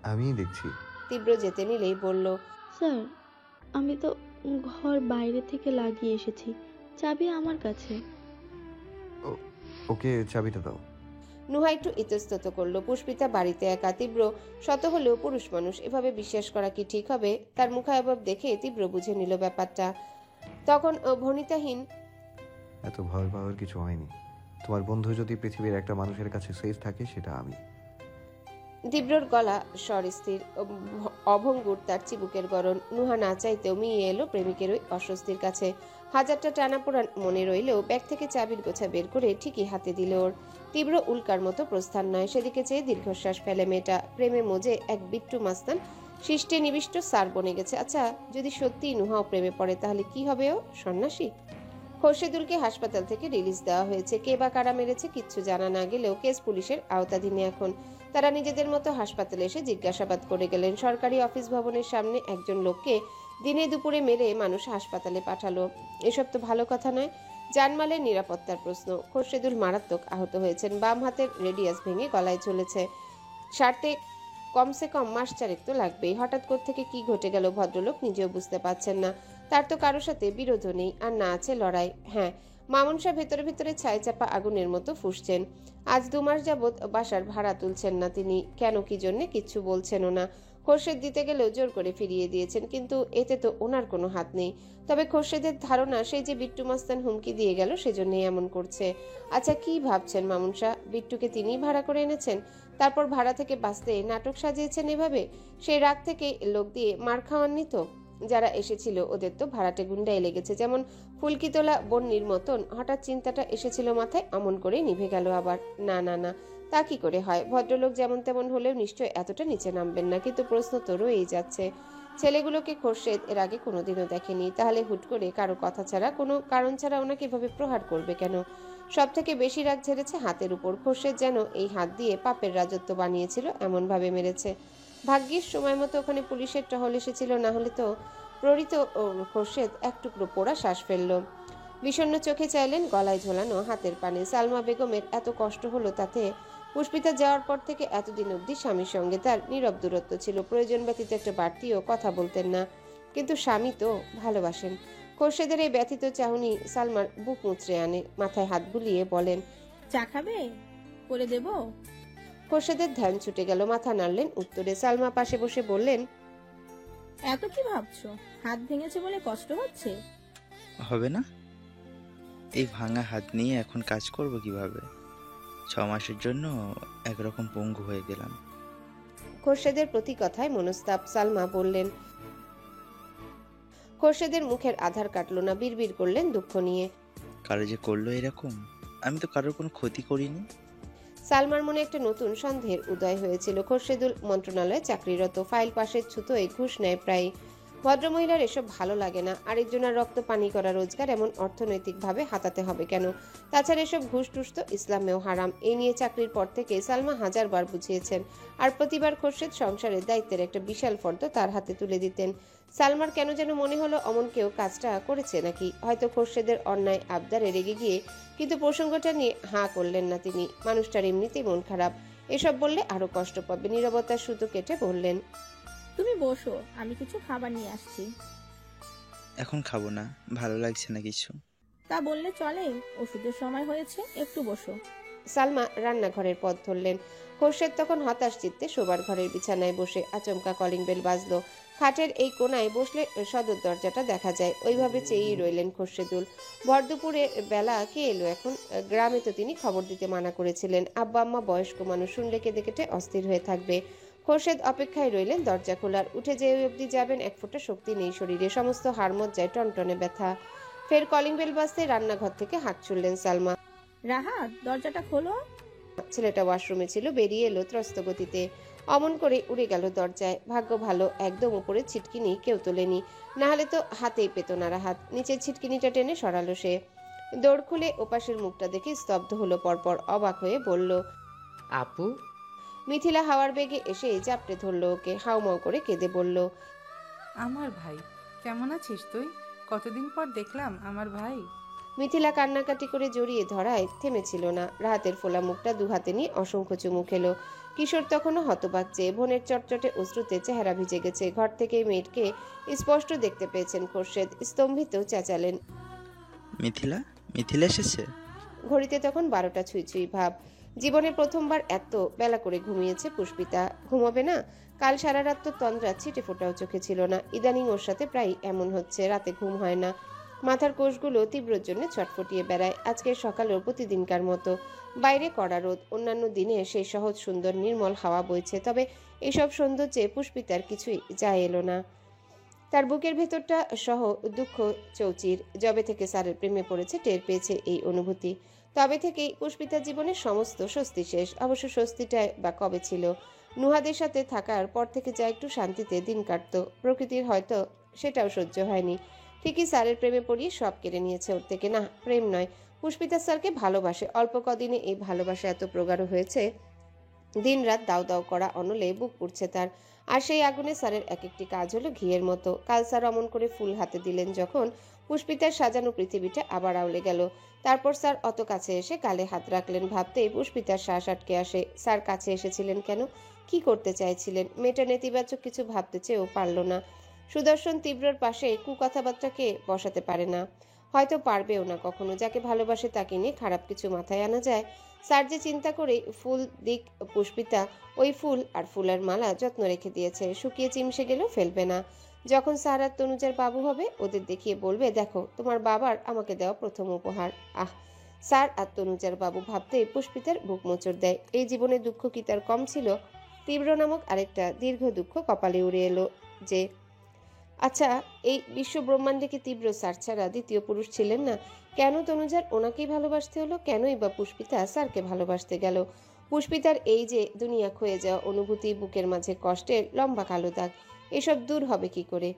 আমিই দেখছি। তীব্র যেতে নিলেই বলল, স্যার, আমি তো ঘর বাইরে থেকে লাগিয়ে এসেছি, চাবি আমার কাছে। ওকে চাবিটা দাও। নুহা একটু ইতস্তত করলো। পুষ্পিতা বাড়িতে একা, তীব্র শত হলেও পুরুষ মানুষ, এভাবে বিশ্বাস করা কি ঠিক হবে? তার মুখাবয়ব দেখে তীব্র বুঝে নিল ব্যাপারটা। তখন ভনিতাহীন, এত ভয় পাওয়ার কিছু হয়নি। তোমার বন্ধু যদি পৃথিবীর একটা মানুষের কাছে সেফ থাকে, সেটা আমি। তীব্রর গলা স্বর স্থির, অভঙ্গুর তার চিবুকের গড়ন। নুহা না চাইতেও মিয়ে এলো প্রেমিকের ওই অস্বস্তির কাছে। হাজারটা টানাপোড়ান মনে রইলেও ব্যাগ থেকে চাবির গোছা বের করে ঠিকই হাতে দিল ওর। তীব্র উল্কার মতো প্রস্থান নয়, সেদিকে চেয়ে দীর্ঘশ্বাস ফেলে মেয়েটা। প্রেমে মজে এক বিট্টু মাস্তান সৃষ্টে নিবিষ্ট সার বনে গেছে। আচ্ছা, যদি সত্যিই নুহাও প্রেমে পড়ে, তাহলে কি হবে? ও সন্ন্যাসী? খোরশেদুলকে হাসপাতাল থেকে রিলিজ দেওয়া হয়েছে। কে বা কারা মেরেছে কিচ্ছু জানা না গেলেও কেস পুলিশের আওতাধীনে এখন। তারা নিজেদের মতো হাসপাতালে এসে জিজ্ঞাসাবাদ করে গেলেন। সরকারি অফিস ভবনের সামনে একজন লোককে দিনে দুপুরে মেরে মানুষ হাসপাতালে পাঠালো, এসব তো ভালো কথা নয়। জানমালের নিরাপত্তার প্রশ্ন। খোরশেদুল মারাত্মক আহত হয়েছেন, বাম হাতের রেডিয়াস ভেঙে গলায় চলেছে। সারতে কমসে কম মাস চারেক তো লাগবেই। হঠাৎ থেকে কি ঘটে গেল ভদ্রলোক নিজেও বুঝতে পারছেন না। তার তো কারোর সাথে বিরোধও নেই, আর না আছে লড়াই। হ্যাঁ, মামুন শাহ ভেতরে ভেতরে ছাই চাপা আগুনের মতো ফুঁসছেন। আজ 2 মাস যাবৎ বাসার ভাড়া তুলছেন না তিনি। কেন, কি জন্যে কিচ্ছু বলছেনও না। খোরশেদ দিতে গেলেও জোর করে ফিরিয়ে দিয়েছেন, কিন্তু এতে তো ওনার কোনো হাত নেই। তবে খোরশেদের ধারণা সেই যে বিট্টু মাস্তান হুমকি দিয়ে গেল, সেজন্যই এমন করছে। আচ্ছা, কি ভাবছেন মামুন শাহ? বিট্টুকে তিনিই ভাড়া করে এনেছেন, তারপর ভাড়া থেকে বাঁচতে নাটক সাজিয়েছেন এভাবে? সেই রাগ থেকে লোক দিয়ে মার খাওয়াননি তো? যারা এসেছিল ওদের তো ভাড়াটে গুন্ডাই লেগেছে, যেমন ফুলকি তোলা বন্যির মতন। হঠাৎ চিন্তাটা এসেছিল মাথায়, অমন করে নিভে গেল আবার। না না না, তা কি করে হয়? ভদ্রলোক যেমন তেমন হলেও নিশ্চয় এতটা নিচে নামবেন না। কিন্তু প্রশ্ন তো রয়েই যাচ্ছে, ছেলেগুলোকে খোরশেদ এর আগে কোনোদিনও দেখেনি, তাহলে হুট করে কারো কথা ছাড়া, কোনো কারণ ছাড়া ওনাকে এভাবে প্রহার করবে কেন? সব থেকে বেশি রাগ ঝেড়েছে হাতের উপর। খোরশেদ যেন এই হাত দিয়ে পাপের রাজত্ব বানিয়েছিল, এমনভাবে মেরেছে। ভাগ্যিস সময় মতো ওখানে পুলিশের টহল এসেছিল, না হলে তো প্রহরিত খোরশেদ এক টুকরো পোড়া শ্বাস ফেলল। বিষণ্ণ চোখে চাইলেন গলায় ঝোলানো হাতের পানে। সালমা বেগমের এত কষ্ট হলো তাতে? পুষ্পিতা যাওয়ার পর থেকে এতদিন অবধি স্বামীর সঙ্গে তার নীরব দূরত্ব ছিল, প্রয়োজন ব্যতীত একটা বাড়তিও কথা বলতেন না। কিন্তু স্বামী তো ভালোবাসেন। খোরশেদের এই ব্যথিত চাহনি সালমার বুক মুচড়ে আনে। মাথায় হাত বুলিয়ে বলেন, চা খাবে? করে দেব? খোরশেদের ধ্যান ছুটে গেল, মাথা নাড়লেন উত্তরে। সালমা পাশে বসে বললেন, এত কি ভাবছো? হাত ভেঙেছে বলে কষ্ট হচ্ছে? হবে না? এই ভাঙা হাত নিয়ে এখন কাজ করব কিভাবে? 6 মাসের জন্য একরকম পঙ্গু হয়ে গেলাম। খোরশেদের প্রতি কথায় মনস্তাপ। সালমা বললেন, খোরশেদের মুখের আধার কাটল না, বিড়বিড় করলেন দুঃখ নিয়ে। কারো যে করলো এরকম? আমি তো কারোর কোনো ক্ষতি করিনি। সালমার মনে একটা নতুন সন্দেহের উদয় হয়েছিল। খোরশেদুল মন্ত্রণালয়ে চাকরিরত, ফাইল পাশের ছুতোয় ঘুষ নেয় প্রায়। ভদ্রমহিলার এসব ভালো লাগে না। আরেকজনের রক্ত পানি করা রোজগার এমন অর্থনৈতিকভাবে হাতাতে হবে কেন? তাছাড়া এসব ঘুষ টুস তো ইসলামেও হারাম। এই নিয়ে চাকরির পর থেকে সালমা হাজারবার বুঝিয়েছেন, আর প্রতিবার খোরশেদ সংসারের দায়িত্বের একটা বিশাল ফর্দ তার হাতে তুলে দিতেন। সালমার কেন যেন মনে হলো অমন কেউ কাজটা করেছে নাকি। হয়তো খোরশেদের অন্যায় আবদারে রেগে গিয়ে, কিন্তু প্রসঙ্গটা নিয়ে হাঁ করলেন না তিনি। মানুষটার এমনিতেই মন খারাপ, এসব বললে আরো কষ্ট পাবে। নীরবতার সুতো কেটে বললেন, তুমি বসো, আমি কিছু খাবার নিয়ে আসছি। এখন খাবো না, ভালো লাগছে না কিছু। তা বললে চলে, ওষুধের সময় হয়েছে, একটু বসো। সালমা রান্নাঘরের পথ ধরলেন। খোরশেদ তখন হতাশ চিত্তে শোবার ঘরের বিছানায় বসে। আচমকা কলিং বেল বাজলো। খাটের এই কোনায় বসলে সদর দরজাটা দেখা যায়। ওইভাবে চেয়েই রইলেন খোরশেদুল। ভর দুপুরে বেলা কে এলো এখন? গ্রামে তো তিনি খবর দিতে মানা করেছিলেন। আব্বা আম্মা বয়স্ক মানুষ, শুনলে কেঁদে কেটে অস্থির হয়ে থাকবে। খোরশেদ অপেক্ষায় রইলেন দরজা খোলার। উঠে যে ওই অবধি যাবেন, এক ফোঁটা শক্তি নেই শরীরে, সমস্ত হাড়মজ্জায় টনটনে ব্যথা। ফের কলিং বেল বাজতে রান্নাঘর থেকে হাঁক ছুড়লেন সালমা। রাহাত, দরজাটা খোলো। ছেলেটা ওয়াশরুমে ছিল, বেরিয়ে এলো ত্রস্ত গতিতে। অমন করে উড়ে গেল দরজায়। ভাগ্য ভালো একদম উপরে ছিটকিনি কেউ তোলেনি, না হলে তো হাতেই পেত না রাহাত। নিচের ছিটকিনিটা টেনে সরালো সে। দৌড় খুলে ওপাশের মুখটা দেখে স্তব্ধ হলো পরপর। অবাক হয়ে বলল, আপু। মিথিলা হাওয়ার বেগে এসে জাপটে ধরলো ওকে। হাউমাউ করে কেঁদে বলল, আমার ভাই, কেমন আছিস তুই? কতদিন পর দেখলাম আমার ভাই। মিথিলা কান্নাকাটি করে জড়িয়ে ধরায় থেমেছিল না। রাহাতের ফোলা মুখটা দুহাতে নিয়ে অসংখ্য চুমু খেলো। কিশোর তখনও হতবাক, চেয়ে বোনের চটচটে অশ্রুতে চেহারা ভিজে গেছে। ঘর থেকে মেয়েকে স্পষ্ট দেখতে পেয়েছেন খোরশেদ। স্তম্ভিত চেঁচালেন, মিথিলা, মিথিলা এসেছে? ঘড়িতে তখন 12টা ছুঁই ছুঁই ভাব। জীবনে প্রথমবার এত বেলা করে ঘুমিয়েছে পুষ্পিতা। ঘুমাবে না? কাল সারা রাত তো তন্দ্রা ছিটে ফোটাও চোখে ছিল না। ইদানিং ওর সাথে প্রায় এমন হচ্ছে, রাতে ঘুম হয় না। মাথার কোষগুলো তীব্রর জন্য ছটফটিয়ে বেড়ায়। আজকের সকালেও প্রতিদিনকার মতো। বাইরে কড়া রোদ, অন্যান্য দিনে সেই সহজ সুন্দর নির্মল হাওয়া বইছে। তবে এসব সৌন্দর্যে পুষ্পিতার কিছুই যায় এলো না। তার বুকের ভেতরটা সহ দুঃখ চৌচির। যবে থেকে স্যারের প্রেমে পড়েছে টের পেয়েছে এই অনুভূতি। তবে থেকেই পুষ্পিতার জীবনের সমস্ত স্বস্তি শেষ। অবশ্য স্বস্তিটাই বা কবে ছিল? নুহাদের সাথে থাকার পর থেকে যা একটু শান্তিতে দিন কাটতো, প্রকৃতির হয়তো সেটাও সহ্য হয়নি। ঠিকই স্যারের প্রেমে পড়িয়ে সব কেড়ে নিয়েছে ওর থেকে। না, প্রেম নয়, পুষ্পিতা স্যারকে ভালোবাসে। অল্প কদিনে এই ভালোবাসা এত প্রগাঢ় হয়েছে, দিন রাত দাউ দাউ করা অনলে বুক পুড়ছে তার। আর সেই আগুনে স্যারের এক একটি কাজ হলো ঘিয়ের মতো। কাল স্যার অমন করে ফুল হাতে দিলেন যখন, পুষ্পিতার সাজানো পৃথিবীটা আবার আউলে গেল। তারপর স্যার অত কাছে এসে গালে হাত রাখলেন। ভাবতেই পুষ্পিতার শ্বাস আটকে আসে। স্যার কাছে এসেছিলেন কেন? কি করতে চাইছিলেন? মেয়েটা নেতিবাচক কিছু ভাবতে চেয়েও পারল না। সুদর্শন তীব্রর পাশে কুকথাবার্তাকে বসাতে পারে না, হয়তো পারবেও না কখনো। যাকে ভালোবাসে তাকে নিয়ে খারাপ কিছু মাথায় আনা যায়? স্যার যে চিন্তা করে ফুল দিক পুষ্পিতা, ওই ফুল আর ফুলের মালা যত্ন রেখে দিয়েছে। শুকিয়ে চিমসে গেলেও ফেলবে না। যখন স্যার আর তনুজার বাবু হবে, ওদের দেখিয়ে বলবে, দেখো তোমার বাবার আমাকে দেওয়া প্রথম উপহার। আহ, স্যার আর তনুজার বাবু ভাবতেই পুষ্পিতার বুক মোচড় দেয়। এই জীবনে দুঃখ কি তার কম ছিল? তীব্র নামক আরেকটা দীর্ঘ দুঃখ কপালে উড়ে এলো যে। আচ্ছা, এই বিশ্ব ব্রহ্মাণ্ডে কি তীব্র স্যার ছাড়া দ্বিতীয় পুরুষ ছিলেন না? কেন তনুজার ওনাকেই ভালোবাসতে হলো? কেনই বা পুষ্পিতা স্যারকে ভালোবাসতে গেল? পুষ্পিতার এই যে দুনিয়া ক্ষয়ে যাওয়া অনুভূতি, বুকের মাঝে কষ্টের লম্বা কালো দাগ, এসব দূর হবে কি করে?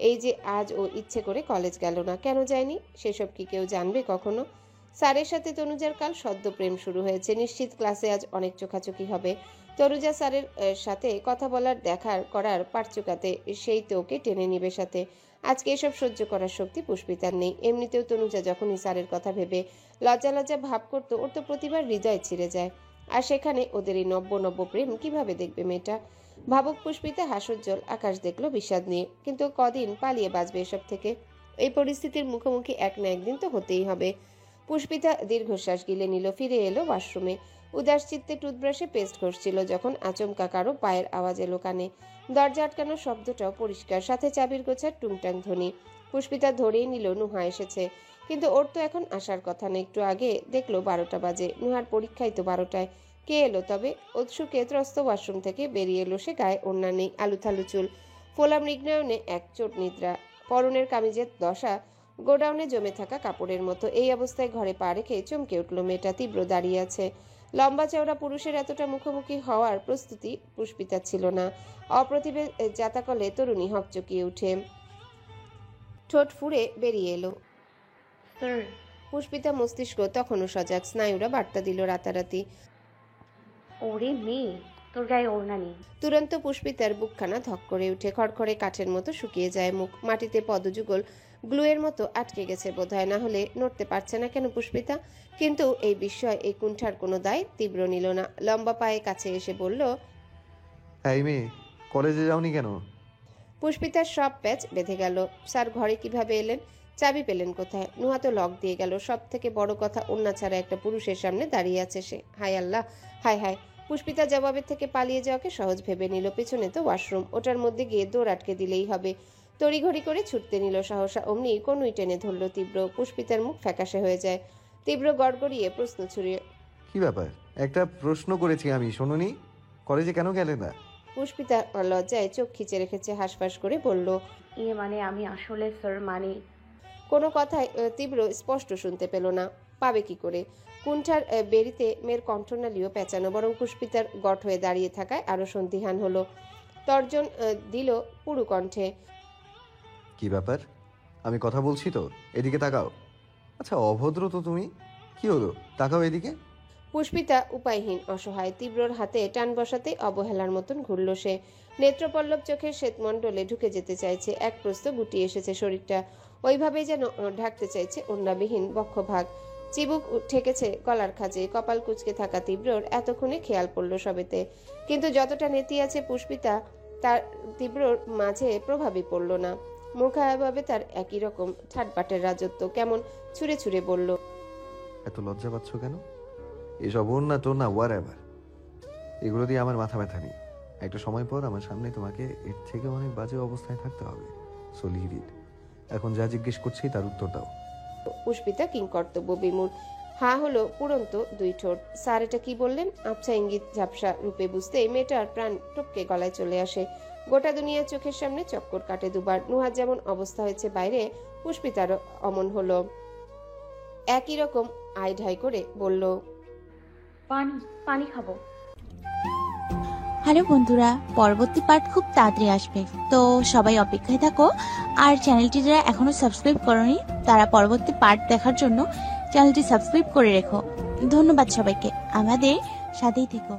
এই যে আজ ও ইচ্ছে করে কলেজ গেল না, কেন যায়নি, সেসব কি কেউ জানবে কখনো? স্যারের সাথে তনুজার কাল সদ্য প্রেম শুরু হয়েছে। নিশ্চিত ক্লাসে আজ অনেক চোখাচোখি হবে। তনুজা স্যারের সাথে কথা বলার দেখার করার পারচুকাতে সেই তো ওকে টেনে নিবে সাথে। আজকে এসব সহ্য করার শক্তি পুষ্পিতার নেই। এমনিতেও তনুজা যখনই স্যারের কথা ভেবে লজ্জা লজ্জা ভাব করতো, ওর তো প্রতিবার হৃদয় ছিঁড়ে যায়। আর সেখানে ওদের এই নব্য নব্য প্রেম কিভাবে দেখবে মেয়েটা? ভাবুক পুষ্পিতা হাস্যোজ্জ্বল আকাশ দেখলো বিষাদ নিয়ে। কিন্তু কদিন পালিয়ে বাঁচবে এসব থেকে? এই পরিস্থিতির মুখোমুখি এক না একদিন তো হতেই হবে। পুষ্পিতা দীর্ঘশ্বাস গিলে নিল। ফিরে এলো ওয়াশরুমে। উদাস চিত্তে টুথব্রাশে পেস্ট ঘষছিল যখন আচমকা কারো পায়ের আওয়াজ এলো কানে। দরজা আটকানোর শব্দটাও পরিষ্কার, সাথে চাবির গোছার টুংটাং ধ্বনি। পুষ্পিতা ধরেই নিল নুহা এসেছে। কিন্তু ওর তো এখন আসার কথা না। একটু আগে দেখলো 12টা বাজে। নুহার পরীক্ষাই তো 12টায়। কে এলো তবে? উৎসুকে ত্রস্ত ওয়াশরুম থেকে বেরিয়ে এলো সে। গায়ে ওড়না নেই, আলুথালু চুল, ফোলা মৃগনয়নে এক চোট নিদ্রা। পরনের কামিজের দশা গোডাউনে জমে থাকা কাপড়ের মতো। এই অবস্থায় ঘরে পা রেখে চমকে উঠল মেয়েটা। তীব্র দাঁড়িয়ে আছে। লম্বা চওড়া পুরুষের এতটা মুখোমুখি হওয়ার প্রস্তুতি পুষ্পিতা ছিল না। অপ্রতিভে জাতাকলে তরুণী হকচকিয়ে উঠে ঠোঁট ফুঁড়ে বেরিয়ে এলো। স্যার, পুষ্পিতা মস্তিষ্ক তখনও সজাগ, স্নায়ুরা বার্তা দিল রাতারাতি। ওরে মেয়ে, তোর গায়ে ওড়না নেই। তুরন্ত পুষ্পিতার বুকখানা ধক করে উঠে, খড়খড়ে কাঠের মতো শুকিয়ে যায় মুখ। মাটিতে পদযুগল গ্লুয়ের মতো আটকে গেছে বোধহয়, না হলে নড়তে পারছে না কেন পুষ্পিতা। কিন্তু এই বিস্ময়, এই কুণ্ঠার কোনো দায় তীব্র নিল না। লম্বা পায়ে কাছে এসে বলল, এই মেয়ে, কলেজে যাওনি কেন? পুষ্পিতার সব প্যাচ বেঁধে গেল। স্যার ঘরে কিভাবে এলেন? চাবি পেলেন কোথায়? নুহা তো লক দিয়ে গেল। সব থেকে বড় কথা, ওন্না ছাড়া একটা পুরুষের সামনে দাঁড়িয়ে আছে সে। হায় আল্লাহ, হায় হায়। পুষ্পিতা জবাবের থেকে পালিয়ে যাওয়াকে সহজ ভেবে নিল। পেছনে তো ওয়াশরুম, ওটার মধ্যে গিয়ে দৌড় আটকে দিলেই হবে। তড়িঘড়ি করে ছুটতে নিল সহসা। অমনি কোনুই টেনে ধরল তীব্র। পুষ্পিতার মুখ ফ্যাকাশে হয়ে যায়। তীব্র গড়গড়িয়ে প্রশ্ন ছুড়ে, কি ব্যাপার? একটা প্রশ্ন করেছি আমি, শোনোনি? কলেজে কেন গেলে না? পুষ্পিতা লজ্জায় চোখ খিচে রেখেছে, হাঁসফাঁস করে বলল, মানে আমি আসলে স্যার কোনো কথাই তীব্র স্পষ্ট শুনতে পেল না। পাবে কি করে? কুণ্ঠার বেরিতে মেয়ের কণ্ঠনালীয় পেঁচানো, বরং পুষ্পিতার গট হয়ে দাঁড়িয়ে থাকায় আরো সন্দিহান হলো। তর্জন দিল পুরু কণ্ঠে, কি ব্যাপার? আমি কথা বলছি তো, এদিকে তাকাও। আচ্ছা, অভদ্র তো তুমি। কি হলো? তাকাও এদিকে। পুষ্পিতা উপায়হীন, অসহায়। তীব্রর হাতে টান বসাতে অবহেলার মতন ঘুরল সে। নেত্রপল্লব চোখের শ্বেতমণ্ডলে ঢুকে যেতে চাইছে। এক প্রস্থ গুটিয়ে এসেছে শরীরটা, ওইভাবেই যেন ঢাকতে চাইছে ওড়নাবিহীন বক্ষভাগ। চিবুক ঠেকেছে গলার খাঁজে। কপাল কুঁচকে থাকা তীব্রর এতক্ষণে খেয়াল পড়ল সবেতে। কিন্তু যতটা নেতি আছে পুষ্পিতা, তার তীব্রর মাঝে প্রভাবই পড়ল না। মুখাভাবে তার একই রকম ঠাটবাটের রাজত্ব। কেমন ছুঁড়ে ছুঁড়ে বলল, এত লজ্জা পাচ্ছ কেন? এসব ওর না তোর না, ওয়ার এভার, এগুলো দিয়ে আমার মাথা ব্যথা নেই। একটা সময় পর আমার সামনে তোমাকে এর থেকে অনেক বাজে অবস্থায় থাকতে হবে। So leave it. এখন যা জিজ্ঞেস করছি তার উত্তর দাও। পুষ্পিতা কিংকর্তব্য বিমূঢ়। হা হলো পুরন্ত দুই ঠোঁট। স্যার এটা কি বললেন? আবছা ইঙ্গিত ঝাপসা রূপে বুঝতে মেয়েটার প্রাণ টপকে গলায় চলে আসে। গোটা দুনিয়া চোখের সামনে চক্কর কাটে দুবার। নুহার যেমন অবস্থা হয়েছে বাইরে, পুষ্পিতারও অমন হলো। একই রকম আই ঢাই করে বলল, পানি খাবো। হ্যালো বন্ধুরা, পরবর্তী পার্ট খুব তাড়াতাড়ি আসবে, তো সবাই অপেক্ষায় থাকো। আর চ্যানেলটি যারা এখনো সাবস্ক্রাইব করোনি, তারা পরবর্তী পার্ট দেখার জন্য চ্যানেলটি সাবস্ক্রাইব করে রেখো। ধন্যবাদ সবাইকে, আমাদের সাথেই থেকো।